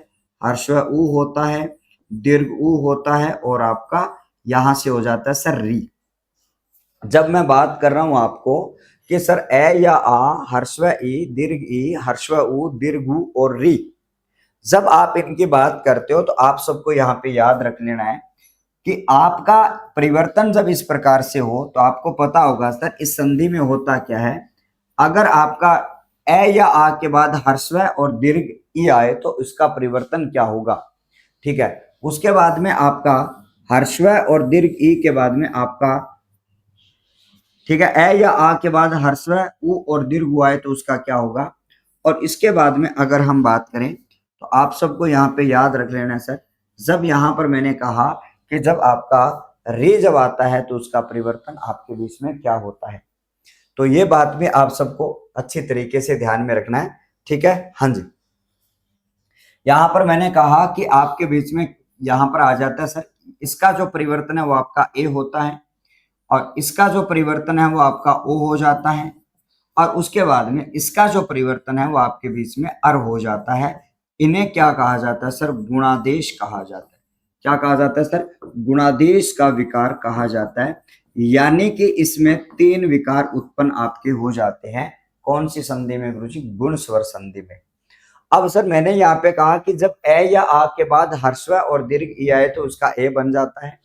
हर्षव ऊ होता है, दीर्घ ऊ होता है, और आपका यहां से हो जाता है सर री। जब मैं बात कर रहा हूं आपको कि सर ए या आ, हर्षव ई, दीर्घ ई, हर्षव ऊ, दीर्घ ऊ और री, जब आप इनकी बात करते हो तो आप सबको यहाँ पे याद रख लेना है कि आपका परिवर्तन जब इस प्रकार से हो तो आपको पता होगा सर इस संधि में होता क्या है। अगर आपका ए या आ के बाद हर्षव और दीर्घ ई आए तो इसका परिवर्तन क्या होगा, ठीक है। उसके बाद में आपका हर्षव और दीर्घ ई के बाद में आपका, ठीक है, ए या आ के बाद हर्षव उ और दीर्घ उ आए तो उसका क्या होगा। और इसके बाद में अगर हम बात करें तो आप सबको यहाँ पे याद रख लेना सर, जब यहाँ पर मैंने कहा कि जब आपका रे जब आता है तो उसका परिवर्तन आपके बीच में क्या होता है। तो ये बात भी आप सबको अच्छी तरीके से ध्यान में रखना है, ठीक है। हाँ जी, यहाँ पर मैंने कहा कि आपके बीच में यहाँ पर आ जाता है सर इसका जो परिवर्तन है वो आपका ए होता है और इसका जो परिवर्तन है वो आपका ओ हो जाता है और उसके बाद में इसका जो परिवर्तन है वो आपके बीच में अर हो जाता है। इन्हें क्या कहा जाता है सर, गुणादेश कहा जाता है। क्या कहा जाता है सर, गुणादेश का विकार कहा जाता है। यानी कि इसमें 3 विकार उत्पन्न आपके हो जाते हैं। कौन सी संधि में गुरुजी, गुण स्वर संधि में। अब सर मैंने यहाँ पे कहा कि जब ए या आ के बाद हर्षव और दीर्घ ई आए तो उसका ए बन जाता है।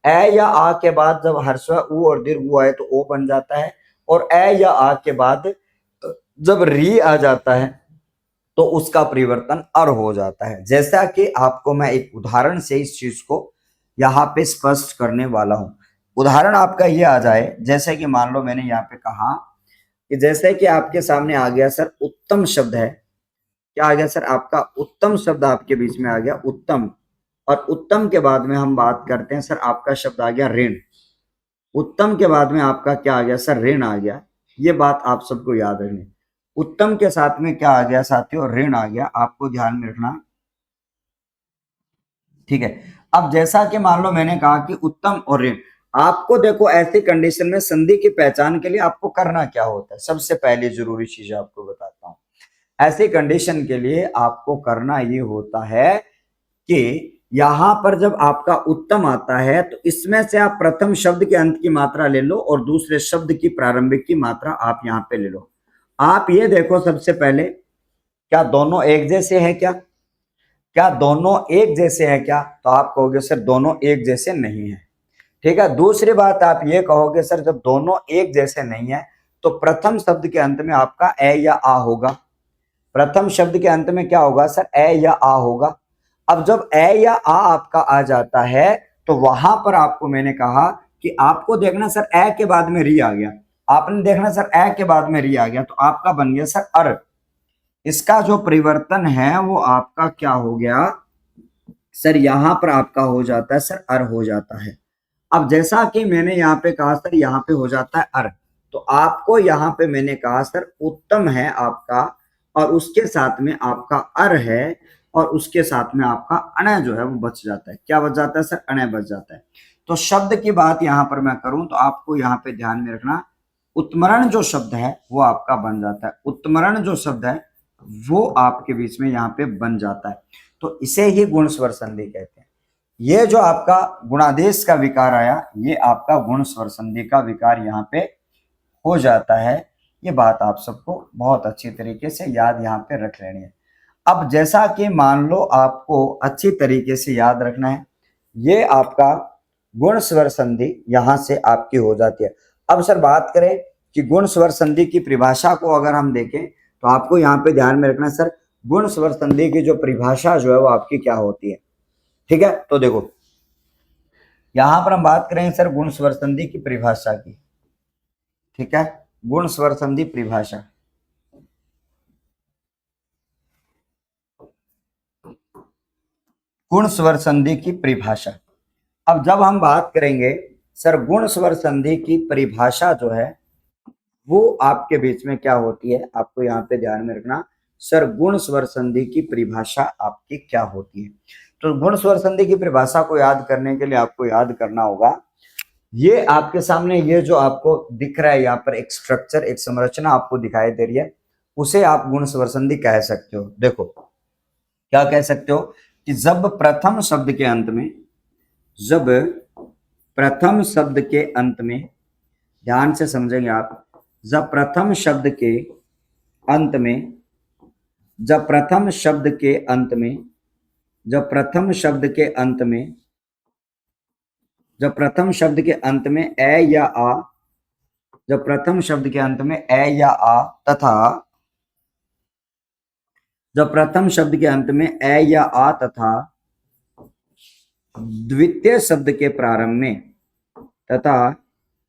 ए या आ के बाद जब हर्षव उ और दीर्घ उ आए तो ओ बन जाता है। और ए या आ के बाद जब री आ जाता है तो उसका परिवर्तन अर हो जाता है। जैसा कि आपको मैं एक उदाहरण से इस चीज को यहाँ पे स्पष्ट करने वाला हूं। उदाहरण आपका ये आ जाए, जैसे कि मान लो मैंने यहाँ पे कहा कि जैसे कि आपके सामने आ गया सर उत्तम शब्द है। क्या आ गया सर? आपका उत्तम शब्द आपके बीच में आ गया, उत्तम। और उत्तम के बाद में हम बात करते हैं सर, आपका शब्द आ गया ऋण। उत्तम के बाद में आपका क्या आ गया सर? ऋण आ गया। ये बात आप सबको याद रखनी। उत्तम के साथ में क्या आ गया साथियों? ऋण आ गया, आपको ध्यान में रखना। ठीक है। अब जैसा कि मान लो मैंने कहा कि उत्तम और ऋण, आपको देखो ऐसी कंडीशन में संधि की पहचान के लिए आपको करना क्या होता है? सबसे पहले जरूरी चीज आपको बताता हूं। ऐसी कंडीशन के लिए आपको करना ये होता है कि यहां पर जब आपका उत्तम आता है तो इसमें से आप प्रथम शब्द के अंत की मात्रा ले लो और दूसरे शब्द की प्रारंभिक की मात्रा आप यहां पे ले लो। आप ये देखो सबसे पहले, क्या दोनों एक जैसे हैं? क्या दोनों एक जैसे हैं क्या? तो आप कहोगे सर दोनों एक जैसे नहीं है। ठीक है। दूसरी बात आप ये कहोगे सर जब दोनों एक जैसे नहीं है तो प्रथम शब्द के अंत में आपका ए या आ होगा। प्रथम शब्द के अंत में क्या होगा सर? ए या आ होगा। अब जब ए या आ आपका आ जाता है तो वहां पर आपको मैंने कहा कि आपको देखना सर ए के बाद में री आ गया। आपने देखना सर ए के बाद में री आ गया तो आपका बन गया सर अर। इसका जो परिवर्तन है वो आपका क्या हो गया सर? यहां पर आपका हो जाता है सर अर हो जाता है। अब जैसा कि मैंने यहाँ पे कहा सर यहाँ पे हो जाता है अर, तो आपको यहाँ पे मैंने कहा सर उत्तम है आपका और उसके साथ में आपका अर है और उसके साथ में आपका अणय जो है वो बच जाता है। क्या बच जाता है सर? अणय बच जाता है। तो शब्द की बात यहाँ पर मैं करूं तो आपको यहाँ पे ध्यान में रखना, उत्मरण जो शब्द है वो आपका बन जाता है। उत्मरण जो शब्द है वो आपके बीच में यहाँ पे बन जाता है। तो इसे ही गुण स्वर संधि कहते हैं। ये जो आपका गुणादेश का विकार आया ये आपका गुण स्वर संधि का विकार यहाँ पे हो जाता है। ये बात आप सबको बहुत अच्छी तरीके से याद यहाँ पे रख लेनी है। अब जैसा कि मान लो आपको अच्छी तरीके से याद रखना है, ये आपका गुण स्वर संधि यहां से आपकी हो जाती है। अब सर बात करें कि गुण स्वर संधि की परिभाषा को अगर हम देखें तो आपको यहाँ पे ध्यान में रखना सर गुण स्वर संधि की जो परिभाषा जो है वो आपकी क्या होती है। ठीक है। तो देखो यहां पर हम बात करें सर गुण स्वर संधि की परिभाषा की। ठीक है। गुण स्वर संधि परिभाषा, गुण स्वर संधि की परिभाषा। अब जब हम बात करेंगे सर गुण स्वर संधि की परिभाषा जो है वो आपके बीच में क्या होती है, आपको यहाँ पे ध्यान में रखना सर गुण स्वर संधि की परिभाषा आपकी क्या होती है। तो गुण स्वर संधि की परिभाषा को याद करने के लिए आपको याद करना होगा, ये आपके सामने ये जो आपको दिख रहा है यहाँ पर एक स्ट्रक्चर, एक संरचना आपको दिखाई दे रही है, उसे आप गुण स्वर संधि कह सकते हो। देखो क्या कह सकते हो कि जब प्रथम शब्द के अंत में, जब प्रथम शब्द के अंत में, ध्यान से समझेंगे आप, जब प्रथम शब्द के अंत में, जब प्रथम शब्द के अंत में, जब प्रथम शब्द के अंत में, जब प्रथम शब्द के अंत में ए या आ, जब प्रथम शब्द के अंत में ए या आ तथा, जब प्रथम शब्द के अंत में ए या आ तथा द्वितीय शब्द के प्रारंभ में, तथा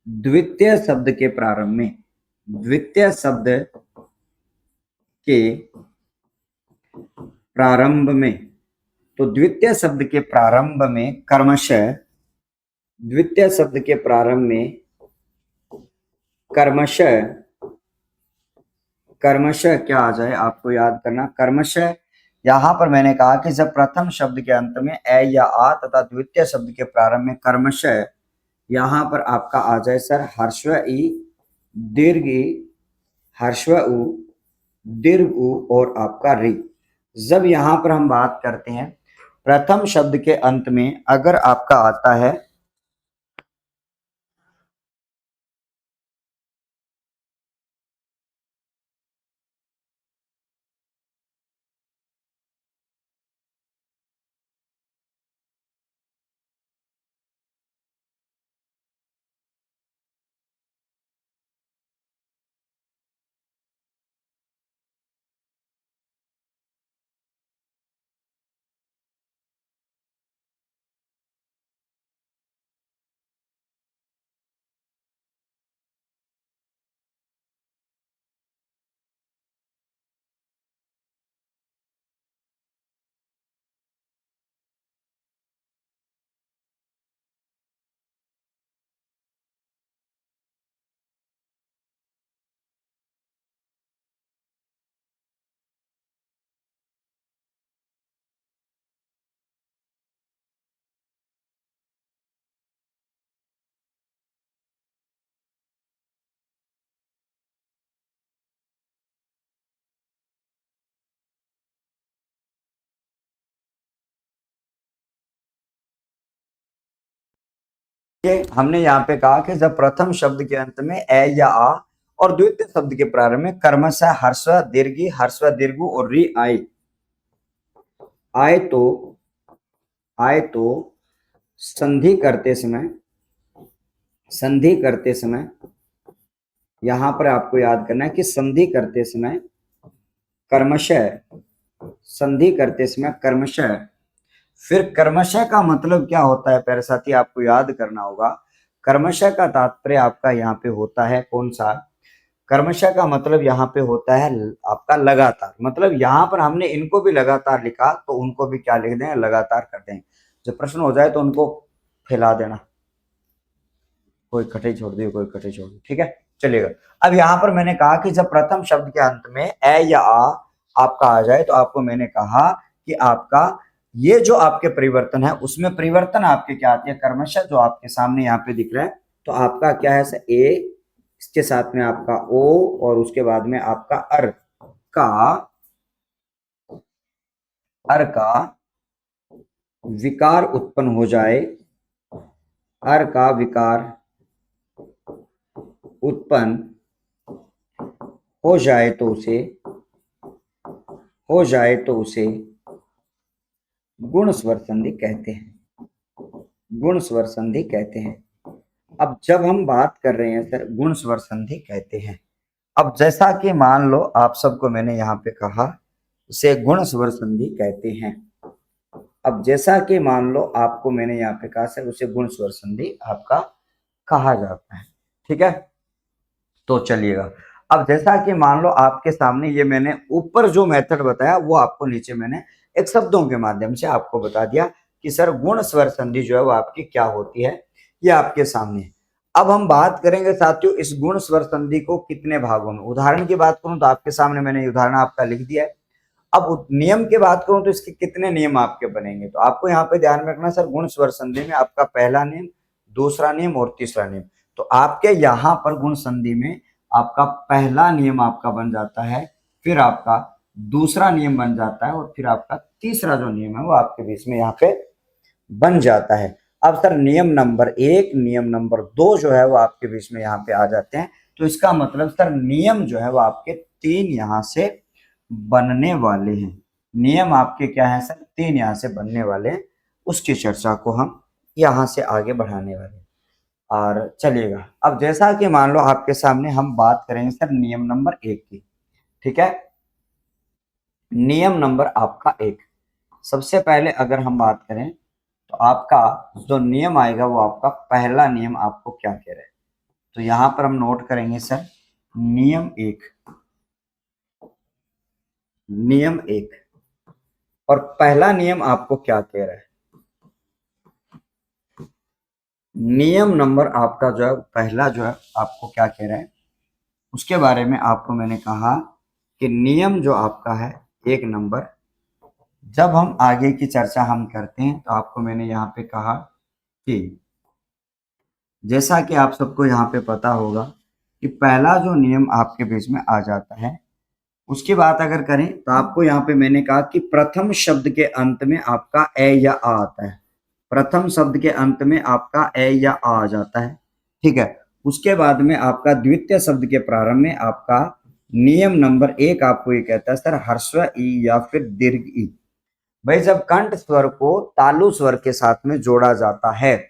द्वितीय शब्द के प्रारंभ में, द्वितीय शब्द के प्रारंभ में, तो द्वितीय शब्द के प्रारंभ में कर्मशः, द्वितीय शब्द के प्रारंभ में कर्मशः, कर्मशः क्या आ जाए आपको याद करना, कर्मशः यहां पर मैंने कहा कि जब प्रथम शब्द के अंत में ए या आ तथा द्वितीय शब्द के प्रारंभ में कर्मशः, यहां पर आपका आ जाए सर हर्स्व ई, दीर्घ ई, हर्स्व उ, दीर्घ उ और आपका री। जब यहां पर हम बात करते हैं प्रथम शब्द के अंत में अगर आपका आता है हमने यहाँ पे कहा कि जब प्रथम शब्द के अंत में ए या आ और द्वितीय शब्द के प्रारंभ में कर्मशः ह्रस्व दीर्घी ह्रस्व दीर्घु और री आए तो संधि करते समय यहां पर आपको याद करना है कि संधि करते समय कर्मशः। फिर कर्मशः का मतलब क्या होता है प्यारे साथी, आपको याद करना होगा। कर्मशः का तात्पर्य आपका यहाँ पे होता है कौन सा? कर्मशः का मतलब यहाँ पे होता है आपका लगातार। मतलब यहाँ पर हमने इनको भी लगातार लिखा तो उनको भी क्या लिख दें, लगातार कर दें। जब प्रश्न हो जाए तो उनको फैला देना, कोई कटे छोड़ दिए, कोई कटे छोड़ दिए, ठीक है, चलिएगा। अब यहाँ पर मैंने कहा कि जब प्रथम शब्द के अंत में ए या आ आपका आ जाए तो आपको मैंने कहा कि आपका ये जो आपके परिवर्तन है उसमें परिवर्तन आपके क्या आती है, कर्मशः जो आपके सामने यहाँ पे दिख रहा है। तो आपका क्या है सर, ए, इसके साथ में आपका ओ और उसके बाद में आपका अर का विकार उत्पन्न हो जाए, अर का विकार उत्पन्न हो जाए तो उसे गुण स्वर संधि कहते हैं। अब जब हम बात कर रहे हैं सर गुण स्वर संधि कहते हैं। अब जैसा कि मान लो आप सबको मैंने यहाँ पे कहा उसे गुण स्वर संधि कहते हैं। अब जैसा कि मान लो आपको मैंने यहाँ पे कहा सर उसे गुण स्वर संधि आपका कहा जाता है, ठीक है। तो चलिएगा, अब जैसा कि मान लो आपके सामने ये मैंने ऊपर जो मेथड बताया वो आपको नीचे मैंने एक शब्दों के माध्यम से आपको बता दिया कि सर गुण स्वर संधि जो है वो आपकी क्या होती है, ये आपके सामने। अब हम बात करेंगे साथियों इस गुण स्वर संधि को कितने भागों में। उदाहरण की बात करूं तो आपके सामने मैंने उदाहरण आपका लिख दिया है। अब नियम की बात करूं तो इसके कितने नियम आपके बनेंगे, तो आपको यहाँ पे ध्यान में रखना सर गुण स्वर संधि में आपका पहला नियम, दूसरा नियम और तीसरा नियम। तो आपके यहाँ पर गुण संधि में आपका पहला नियम आपका बन जाता है, फिर आपका दूसरा नियम बन जाता है और फिर आपका तीसरा जो नियम है वो आपके बीच में यहाँ पे बन जाता है। अब सर नियम नंबर 1 नियम नंबर 2 जो है वो आपके बीच में यहाँ पे आ जाते हैं। तो इसका मतलब सर नियम जो है वो आपके 3 यहाँ से बनने वाले हैं। नियम आपके क्या है सर, 3 यहाँ से बनने वाले हैं। उसकी चर्चा को हम यहाँ से आगे बढ़ाने वाले। और चलिएगा, अब जैसा कि मान लो आपके सामने हम बात करेंगे सर नियम नंबर 1 की, ठीक है। नियम नंबर आपका 1, सबसे पहले अगर हम बात करें तो आपका जो नियम आएगा वो आपका पहला नियम आपको क्या कह रहा है। तो यहां पर हम नोट करेंगे सर नियम 1 और पहला नियम आपको क्या कह रहा है। नियम नंबर आपका जो है पहला जो है आपको क्या कह रहा है उसके बारे में आपको मैंने कहा कि नियम जो आपका है 1 नंबर, जब हम आगे की चर्चा हम करते हैं तो आपको मैंने यहाँ पे कहा कि जैसा कि आप सबको यहाँ पे पता होगा कि पहला जो नियम आपके बीच में आ जाता है, उसकी बात अगर करें तो आपको यहाँ पे मैंने कहा कि प्रथम शब्द के अंत में आपका ए या आ आता है। प्रथम शब्द के अंत में आपका ए या आ जाता है, ठीक है। उसके बाद में आपका द्वितीय शब्द के प्रारंभ में आपका नियम नंबर 1 आपको ये कहता है सर ह्रस्व ई या फिर दीर्घ ई। भाई जब कंठ स्वर को तालु स्वर के साथ में जोड़ा जाता है,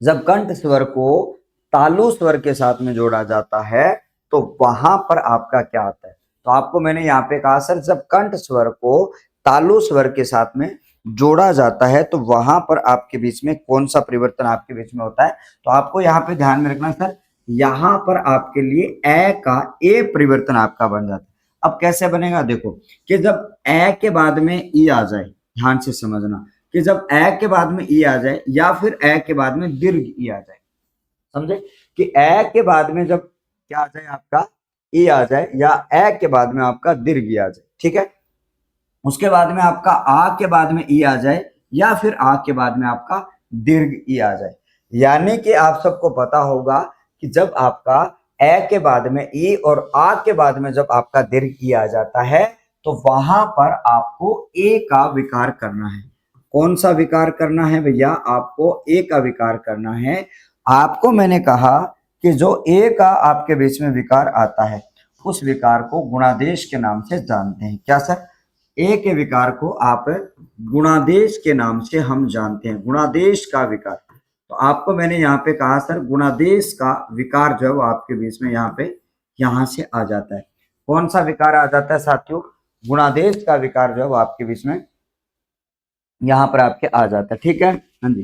जब कंठ स्वर को तालु स्वर के साथ में जोड़ा जाता है तो वहां पर आपका क्या आता है। तो आपको मैंने यहाँ पे कहा सर जब कंठ स्वर को तालु स्वर के साथ में जोड़ा जाता है तो वहां पर आपके बीच में कौन सा परिवर्तन आपके बीच में होता है। तो आपको यहाँ पे ध्यान में रखना सर, यहाँ पर आपके लिए ए का ए परिवर्तन आपका बन जाता है। अब कैसे बनेगा, देखो कि जब ए के बाद में ई आ जाए, ध्यान से समझना कि जब ए के बाद में ई आ जाए या फिर ए के बाद में दीर्घ ई आ जाए, समझे कि ए के बाद में जब क्या आ जाए आपका ई आ जाए या ए के बाद में आपका दीर्घ ई आ जाए, ठीक है। उसके बाद में आपका आ के बाद में ई आ जाए या फिर आ के बाद में आपका दीर्घ ई आ जाए। यानी कि आप सबको पता होगा कि जब आपका ए के बाद में ई और आ के बाद में जब आपका दीर्घ ई आ जाता है तो वहां पर आपको ए का विकार करना है। कौन सा विकार करना है भैया? आपको ए का विकार करना है। आपको मैंने कहा कि जो ए का आपके बीच में विकार आता है उस विकार को गुणादेश के नाम से जानते हैं। क्या सर? ए के विकार को आप गुणादेश के नाम से हम जानते हैं, गुणादेश का विकार। तो आपको मैंने यहाँ पे कहा सर गुणादेश का विकार जो आपके बीच में यहाँ से आ जाता है। कौन सा विकार आ जाता है साथियों? गुणादेश का विकार जो है आपके बीच में यहाँ पर आपके आ जाता है। ठीक है, हाँ जी,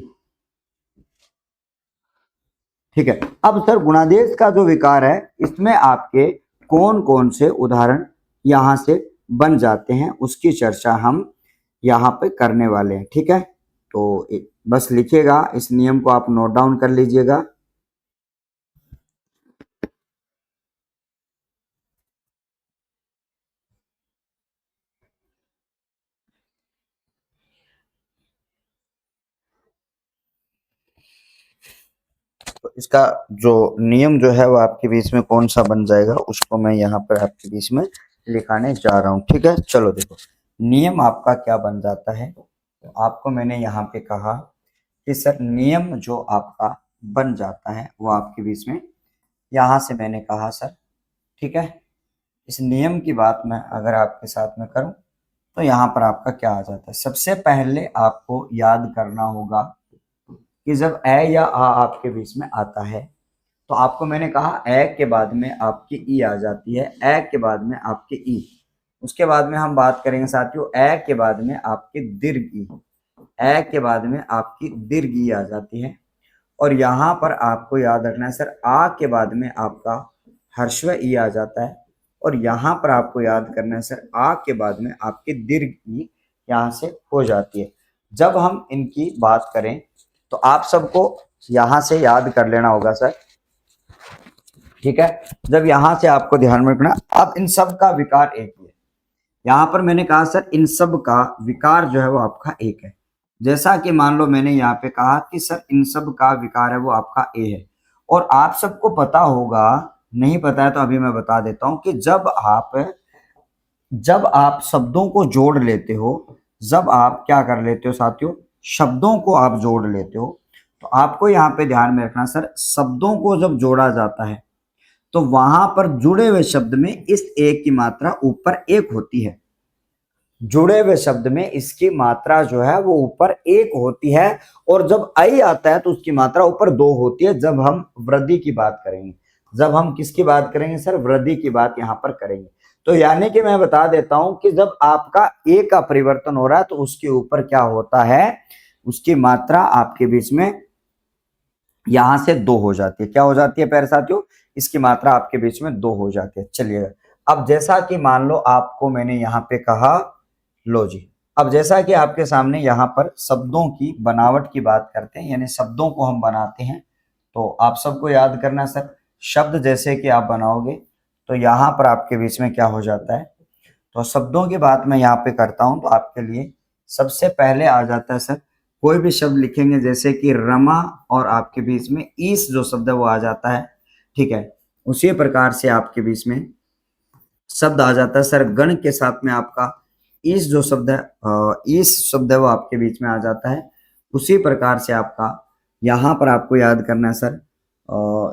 ठीक है। अब सर गुणादेश का जो विकार है इसमें आपके कौन कौन से उदाहरण यहाँ से बन जाते हैं उसकी चर्चा हम यहाँ पे करने वाले हैं। ठीक है, तो बस लिखिएगा, इस नियम को आप नोट डाउन कर लीजिएगा। तो इसका जो नियम जो है वो आपके बीच में कौन सा बन जाएगा उसको मैं यहाँ पर आपके बीच में लिखाने जा रहा हूँ। ठीक है, चलो देखो नियम आपका क्या बन जाता है। तो आपको मैंने यहाँ पे कहा कि सर नियम जो आपका बन जाता है वो आपके बीच में यहाँ से मैंने कहा सर, ठीक है, इस नियम की बात मैं अगर आपके साथ में करूं तो यहाँ पर आपका क्या आ जाता है। सबसे पहले आपको याद करना होगा कि जब ए या आ आपके बीच में आता है तो आपको मैंने कहा ए के बाद में आपकी ई आ जाती है, ए के बाद में आपकी ई, उसके बाद में हम बात करेंगे साथियों ए के बाद में आपकी दीर्घ ई, ए के बाद में आपकी दीर्घ ई आ जाती है। और यहाँ पर आपको याद रखना है सर आ के बाद में आपका हर्षव ई आ जाता है। और यहाँ पर आपको याद करना है सर आ के बाद में आपकी दीर्घ ई यहाँ से हो जाती है। जब हम इनकी बात करें तो आप सबको यहाँ से याद कर लेना होगा सर, ठीक है। जब यहाँ से आपको ध्यान में रखना, अब इन सब का विकार एक ही है। यहाँ पर मैंने कहा सर इन सब का विकार जो है वो आपका एक है। जैसा कि मान लो मैंने यहाँ पे कहा कि सर इन सब का विकार है वो आपका ए है। और आप सबको पता होगा, नहीं पता है तो अभी मैं बता देता हूं कि जब आप शब्दों को जोड़ लेते हो, जब आप क्या कर लेते हो साथियों, शब्दों को आप जोड़ लेते हो, तो आपको यहाँ पे ध्यान में रखना सर शब्दों को जब जोड़ा जाता है तो वहां पर जुड़े हुए शब्द में इस एक की मात्रा ऊपर एक होती है। जुड़े हुए शब्द में इसकी मात्रा जो है वो ऊपर एक होती है। और जब आई आता है तो उसकी मात्रा ऊपर दो होती है। जब हम वृद्धि की बात करेंगे, जब हम किसकी बात करेंगे सर, वृद्धि की बात यहाँ पर करेंगे। तो यानी कि मैं बता देता हूं कि जब आपका ए का परिवर्तन हो रहा है तो उसके ऊपर क्या होता है, उसकी मात्रा आपके बीच में यहां से दो हो जाती है। क्या हो जाती है प्यारे साथियों, इसकी मात्रा आपके बीच में दो हो जाती है। चलिए अब जैसा कि मान लो आपको मैंने यहाँ पे कहा, लो जी, अब जैसा कि आपके सामने यहाँ पर शब्दों की बनावट की बात करते हैं, यानी शब्दों को हम बनाते हैं, तो आप सबको याद करना सर शब्द जैसे कि आप बनाओगे तो यहाँ पर आपके बीच में क्या हो जाता है। तो शब्दों की बात मैं यहाँ पे करता हूं तो आपके लिए सबसे पहले आ जाता है सर, कोई भी शब्द लिखेंगे जैसे कि रमा और आपके बीच में ईस जो शब्द है वो आ जाता है, ठीक है। उसी प्रकार से आपके बीच में शब्द आ जाता है सर गण के साथ में आपका ईस जो शब्द है, ईस शब्द है वो आपके बीच में आ जाता है। उसी प्रकार से आपका यहाँ पर आपको याद करना है सर,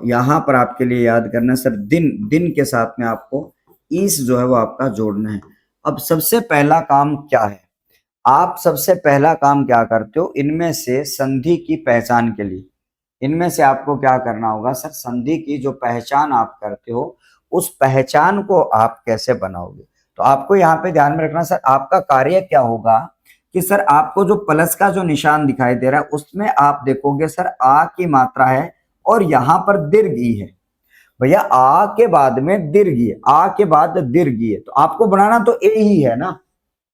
यहाँ पर आपके लिए याद करना है सर दिन, दिन के साथ में आपको ईस जो है वो आपका जोड़ना है। अब सबसे पहला काम क्या है, आप सबसे पहला काम क्या करते हो, इनमें से संधि की पहचान के लिए इनमें से आपको क्या करना होगा सर, संधि की जो पहचान आप करते हो उस पहचान को आप कैसे बनाओगे। तो आपको यहाँ पे ध्यान में रखना सर, आपका कार्य क्या होगा कि सर आपको जो प्लस का जो निशान दिखाई दे रहा है उसमें आप देखोगे सर आ की मात्रा है और यहाँ पर दीर्घ ई है। भैया आ के बाद में दीर्घ ई है, आ के बाद दीर्घ ई है, तो आपको बनाना तो ए ही है ना,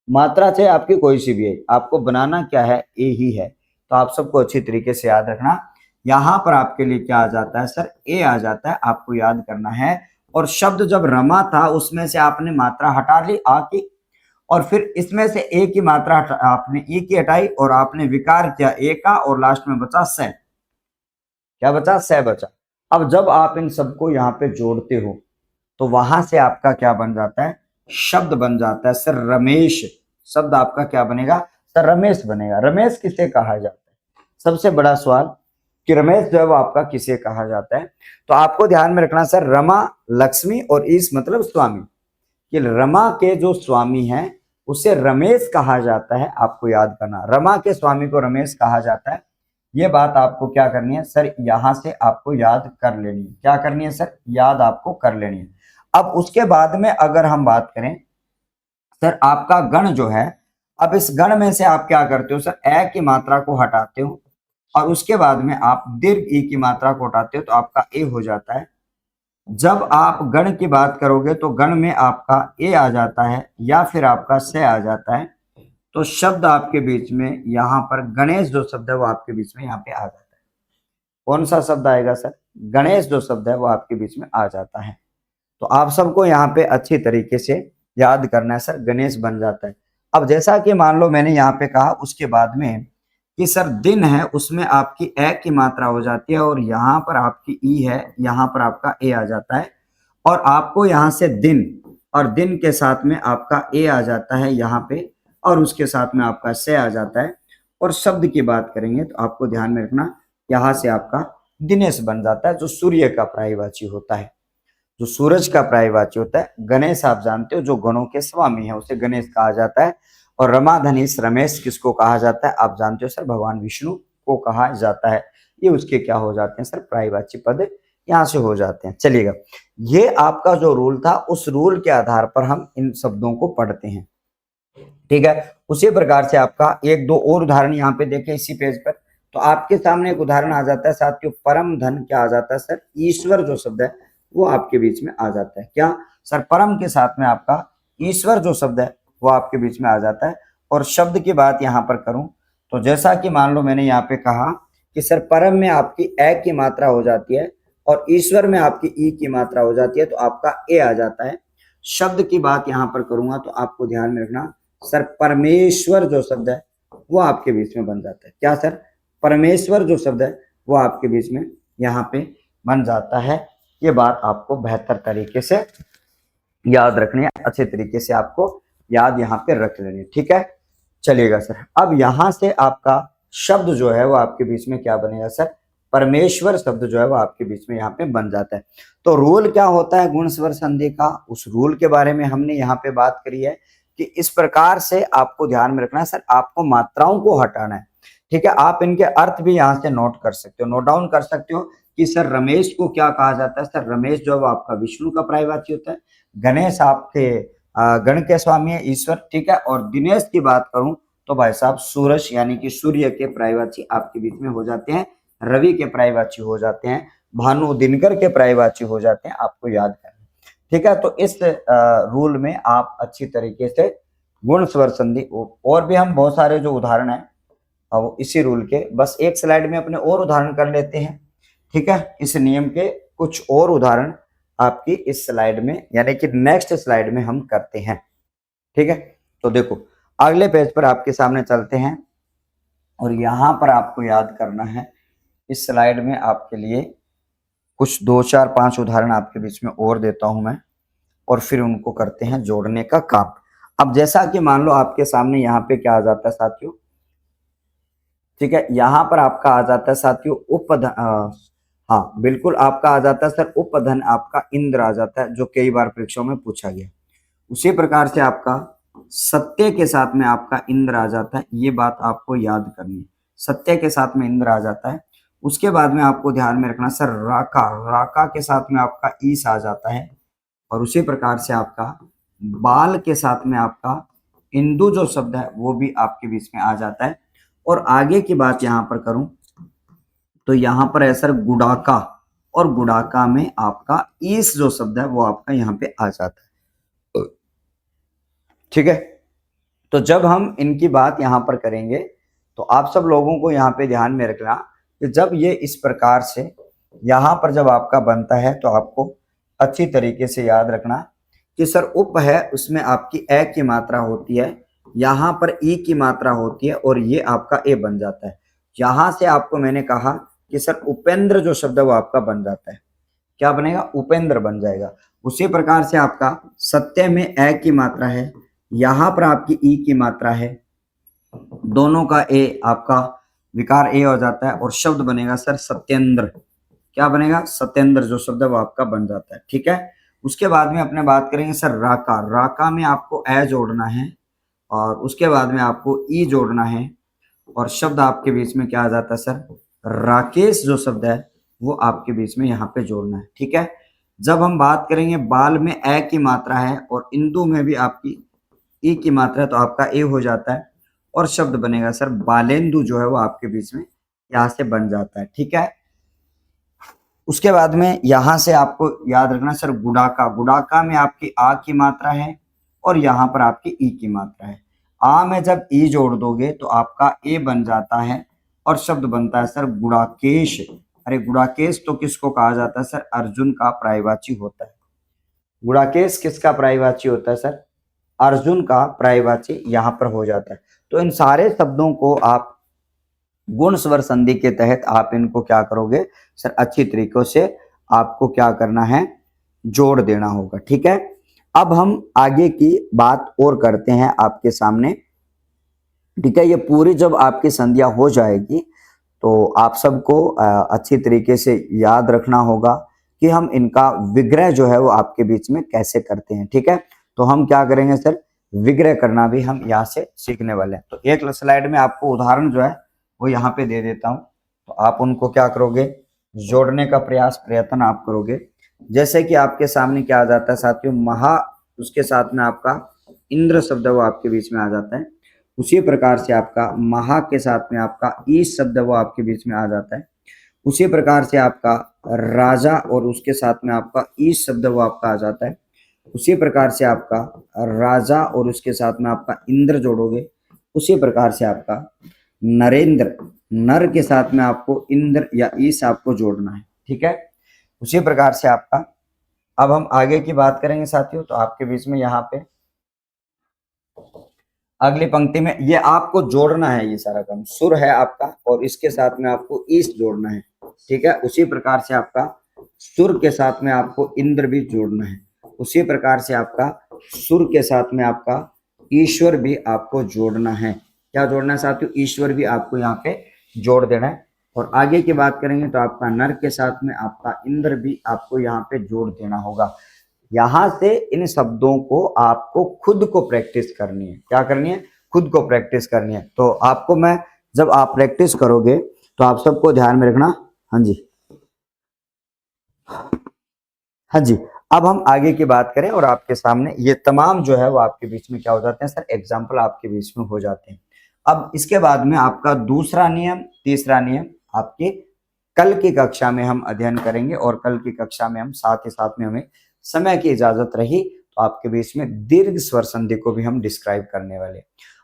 मात्रा चाहे आपकी कोई सी भी है, आपको बनाना क्या है, ए ही है। तो आप सबको अच्छी तरीके से याद रखना, यहाँ पर आपके लिए क्या आ जाता है सर, ए आ जाता है, आपको याद करना है। और शब्द जब रमा था उसमें से आपने मात्रा हटा ली आ की, और फिर इसमें से ए की मात्रा आपने ई की हटाई और आपने विकार किया ए का, और लास्ट में बचा स, क्या बचा, स बचा। अब जब आप इन सबको यहाँ पे जोड़ते हो तो वहां से आपका क्या बन जाता है, शब्द बन जाता है सर रमेश। शब्द आपका क्या बनेगा सर रमेश बनेगा। रमेश किसे कहा जाता है? सबसे बड़ा सवाल कि रमेश जो है वो आपका किसे कहा जाता है? तो आपको ध्यान में रखना सर, रमा, लक्ष्मी और ईश मतलब स्वामी, कि रमा के जो स्वामी हैं उसे रमेश कहा जाता है। आपको याद करना, रमा के स्वामी को रमेश कहा जाता है। ये बात आपको क्या करनी है सर, यहां से आपको याद कर लेनी है। क्या करनी है सर? याद आपको कर लेनी है। अब उसके बाद में अगर हम बात करें सर, आपका गण जो है, अब इस गण में से आप क्या करते हो सर, ए की मात्रा को हटाते हो और उसके बाद में आप दीर्घ ई की मात्रा को हटाते हो तो आपका ए हो जाता है। जब आप गण की बात करोगे तो गण में आपका ए आ जाता है या फिर आपका से आ जाता है, तो शब्द आपके बीच में यहाँ पर गणेश जो शब्द है वो आपके बीच में यहाँ पे आ जाता है। कौन सा शब्द आएगा सर? गणेश जो शब्द है वो आपके बीच में आ जाता है। तो आप सबको यहाँ पे अच्छी तरीके से याद करना है सर, गणेश बन जाता है। अब जैसा कि मान लो मैंने यहाँ पे कहा उसके बाद में कि सर दिन है, उसमें आपकी ए की मात्रा हो जाती है और यहाँ पर आपकी ई है, यहाँ पर आपका ए आ जाता है और आपको यहाँ से दिन और दिन के साथ में आपका ए आ जाता है यहाँ पे और उसके साथ में आपका से आ जाता है। और शब्द की बात करेंगे तो आपको ध्यान में रखना, यहाँ से आपका दिनेश बन जाता है जो सूर्य का पर्यायवाची होता है, जो सूरज का पर्यायवाची होता है। गणेश आप जानते हो जो गणों के स्वामी है उसे गणेश कहा जाता है। और रमा, धनेश, रमेश किसको कहा जाता है? आप जानते हो सर, भगवान विष्णु को कहा जाता है। ये उसके क्या हो जाते हैं सर? पर्यायवाची पद यहाँ से हो जाते हैं। चलिएगा, ये आपका जो रूल था उस रूल के आधार पर हम इन शब्दों को पढ़ते हैं, ठीक है। उसी प्रकार से आपका एक दो और उदाहरण यहाँ पे देखें इसी पेज पर, तो आपके सामने एक उदाहरण आ जाता है साथियों, परम धन क्या आ जाता है सर? ईश्वर जो शब्द है वो आपके बीच में आ जाता है। क्या सर? परम के साथ में आपका ईश्वर जो शब्द है वो आपके बीच में आ जाता है। और शब्द की बात यहाँ पर करूं तो जैसा कि मान लो मैंने यहाँ पे कहा कि सर परम में आपकी ए की मात्रा हो जाती है और ईश्वर में आपकी ई की मात्रा हो जाती है तो आपका ए आ जाता है। शब्द की बात यहाँ पर करूंगा तो आपको ध्यान में रखना सर, परमेश्वर जो शब्द है वो आपके बीच में बन जाता है। क्या सर? परमेश्वर जो शब्द है वो आपके बीच में यहाँ पे बन जाता है। ये बात आपको बेहतर तरीके से याद रखनी है, अच्छे तरीके से आपको याद यहाँ पे रख लेनी है, ठीक है। चलिएगा सर, अब यहाँ से आपका शब्द जो है वो आपके बीच में क्या बनेगा सर? परमेश्वर शब्द जो है वो आपके बीच में यहाँ पे बन जाता है। तो रूल क्या होता है गुण स्वर संधि का, उस रूल के बारे में हमने यहाँ पे बात करी है कि इस प्रकार से आपको ध्यान में रखना है सर, आपको मात्राओं को हटाना है, ठीक है। आप इनके अर्थ भी यहाँ से नोट कर सकते हो, नोट डाउन कर सकते हो कि सर रमेश को क्या कहा जाता है? सर रमेश जो है वो आपका विष्णु का पर्यायवाची होता है, गणेश आपके गण के स्वामी है ईश्वर, ठीक है। और दिनेश की बात करूं तो भाई साहब सूरज यानी कि सूर्य के पर्यायवाची आपके बीच में हो जाते हैं, रवि के पर्यायवाची हो जाते हैं, भानु दिनकर के पर्यायवाची हो जाते हैं, आपको याद करना, ठीक है। तो इस रूल में आप अच्छी तरीके से गुण स्वर संधि, और भी हम बहुत सारे जो उदाहरण है वो इसी रूल के, बस एक स्लाइड में अपने और उदाहरण कर लेते हैं, ठीक है। इस नियम के कुछ और उदाहरण आपकी इस स्लाइड में यानी कि नेक्स्ट स्लाइड में हम करते हैं, ठीक है। तो देखो अगले पेज पर आपके सामने चलते हैं और यहाँ पर आपको याद करना है, इस स्लाइड में आपके लिए कुछ 2 4 5 उदाहरण आपके बीच में और देता हूं मैं और फिर उनको करते हैं जोड़ने का काम। अब जैसा कि मान लो आपके सामने यहाँ पे क्या आ जाता है साथियों, ठीक है, यहाँ पर आपका आ जाता है साथियों उपधन, हाँ बिल्कुल आपका आ जाता है सर उपधन, आपका इंद्र आ जाता है जो कई बार परीक्षाओं में पूछा गया। उसी प्रकार से आपका सत्य के साथ में आपका इंद्र आ जाता है, ये बात आपको याद करनी है, सत्य के साथ में इंद्र आ जाता है। उसके बाद में आपको ध्यान में रखना सर राका, राका के साथ में आपका ईस आ जाता है और उसी प्रकार से आपका बाल के साथ में आपका इंदु जो शब्द है वो भी आपके बीच में आ जाता है। और आगे की बात यहाँ पर करूं तो यहाँ पर है सर गुड़ाका, और गुड़ाका में आपका ईस जो शब्द है वो आपका यहाँ पे आ जाता है, ठीक है। तो जब हम इनकी बात यहाँ पर करेंगे तो आप सब लोगों को यहाँ पे ध्यान में रखना कि जब ये इस प्रकार से यहाँ पर जब आपका बनता है तो आपको अच्छी तरीके से याद रखना कि सर उप है उसमें आपकी ए की मात्रा होती है, यहाँ पर ई की मात्रा होती है और ये आपका ए बन जाता है। यहाँ से आपको मैंने कहा कि सर उपेंद्र जो शब्द है वो आपका बन जाता है, क्या बनेगा? उपेंद्र बन जाएगा। उसी प्रकार से आपका सत्य में ए की मात्रा है, यहाँ पर आपकी ई की मात्रा है, दोनों का ए आपका विकार ए हो जाता है और शब्द बनेगा सर सत्येंद्र। क्या बनेगा? सत्येंद्र जो शब्द है वो आपका बन जाता है। ठीक है, उसके बाद में अपने बात करेंगे सर राका। राका में आपको ए जोड़ना है और उसके बाद में आपको ई जोड़ना है और शब्द आपके बीच में क्या आ जाता है सर? राकेश जो शब्द है वो आपके बीच में यहाँ पे जोड़ना है। ठीक है, जब हम बात करेंगे बाल में ए की मात्रा है और इंदु में भी आपकी ई की मात्रा है तो आपका ए हो जाता है और शब्द बनेगा सर बालेंदु जो है वो आपके बीच में यहाँ से बन जाता है। ठीक है, उसके बाद में यहां से आपको याद रखना सर गुड़ाका। गुड़ाका में आपकी आ की मात्रा है और यहाँ पर आपकी ई की मात्रा है। आ में जब ई जोड़ दोगे तो आपका ए बन जाता है और शब्द बनता है सर गुड़ाकेश। अरे गुड़ाकेश तो किसको कहा जाता है सर? अर्जुन का पर्यायवाची होता है। गुड़ाकेश किसका पर्यायवाची होता है सर? अर्जुन का पर्यायवाची यहाँ पर हो जाता है। तो इन सारे शब्दों को आप गुण स्वर संधि के तहत आप इनको क्या करोगे सर? अच्छी तरीकों से आपको क्या करना है? जोड़ देना होगा। ठीक है, अब हम आगे की बात और करते हैं आपके सामने। ठीक है, ये पूरी जब आपकी संधियां हो जाएगी तो आप सबको अच्छी तरीके से याद रखना होगा कि हम इनका विग्रह जो है वो आपके बीच में कैसे करते हैं। ठीक है, तो हम क्या करेंगे सर? विग्रह करना भी हम यहाँ से सीखने वाले हैं। तो एक स्लाइड में आपको उदाहरण जो है वो यहाँ पे दे देता हूँ, तो आप उनको क्या करोगे? जोड़ने का प्रयत्न आप करोगे। जैसे कि आपके सामने क्या आ जाता है साथियों? महा, उसके साथ में आपका इंद्र शब्द वो आपके बीच में आ जाता है। उसी प्रकार से आपका महा के साथ में आपका ईश शब्द वो आपके बीच में आ जाता है। उसी प्रकार से आपका राजा और उसके साथ में आपका ईश शब्द वो आपका आ जाता है। उसी प्रकार से आपका राजा और उसके साथ में आपका इंद्र जोड़ोगे। उसी प्रकार से आपका नरेंद्र, नर के साथ में आपको इंद्र या ईश आपको जोड़ना है। ठीक है, उसी प्रकार से आपका, अब हम आगे की बात करेंगे साथियों। तो आपके बीच में यहाँ पे अगली पंक्ति में ये आपको जोड़ना है, ये सारा काम सुर है आपका और इसके साथ में आपको ईश जोड़ना है। ठीक है, उसी प्रकार से आपका सुर के साथ में आपको इंद्र भी जोड़ना है। उसी प्रकार से आपका सुर के साथ में आपका ईश्वर भी आपको जोड़ना है। क्या जोड़ना है साथियों? ईश्वर भी आपको यहाँ पे जोड़ देना है। और आगे की बात करेंगे तो आपका नर के साथ में आपका इंद्र भी आपको यहाँ पे जोड़ देना होगा। यहां से इन शब्दों को आपको खुद को प्रैक्टिस करनी है। क्या करनी है? खुद को प्रैक्टिस करनी है। तो आपको मैं, जब आप प्रैक्टिस करोगे तो आप सबको ध्यान में रखना। हाँ जी, हाँ जी, अब हम आगे की बात करें और आपके सामने ये तमाम जो है वो आपके बीच में क्या हो जाते हैं सर? एग्जाम्पल आपके बीच में हो जाते हैं। अब इसके बाद में आपका दूसरा नियम, तीसरा नियम आपके कल की कक्षा में हम अध्ययन करेंगे और कल की कक्षा में हम साथ ही साथ में, हमें समय की इजाजत रही तो आपके बीच में दीर्घ स्वर संधि को भी हम डिस्क्राइब करने वाले।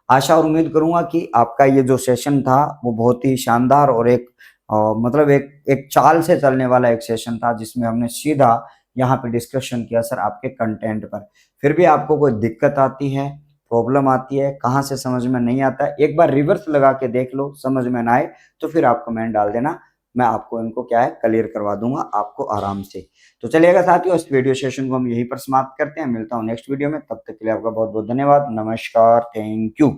आशा और उम्मीद करूंगा कि आपका ये जो सेशन था वो बहुत ही शानदार और एक मतलब एक चाल से चलने वाला एक सेशन था, जिसमें हमने सीधा यहाँ पे डिस्कशन किया सर आपके कंटेंट पर। फिर भी आपको कोई दिक्कत आती है, प्रॉब्लम आती है, कहाँ से समझ में नहीं आता है, एक बार रिवर्स लगा के देख लो, समझ में ना आए तो फिर आप कमेंट डाल देना, मैं आपको इनको क्या है क्लियर करवा दूंगा आपको आराम से। तो चलिएगा साथियों, इस वीडियो सेशन को हम यहीं पर समाप्त करते हैं। मिलता हूँ नेक्स्ट वीडियो में, तब तक के लिए आपका बहुत बहुत धन्यवाद। नमस्कार, थैंक यू।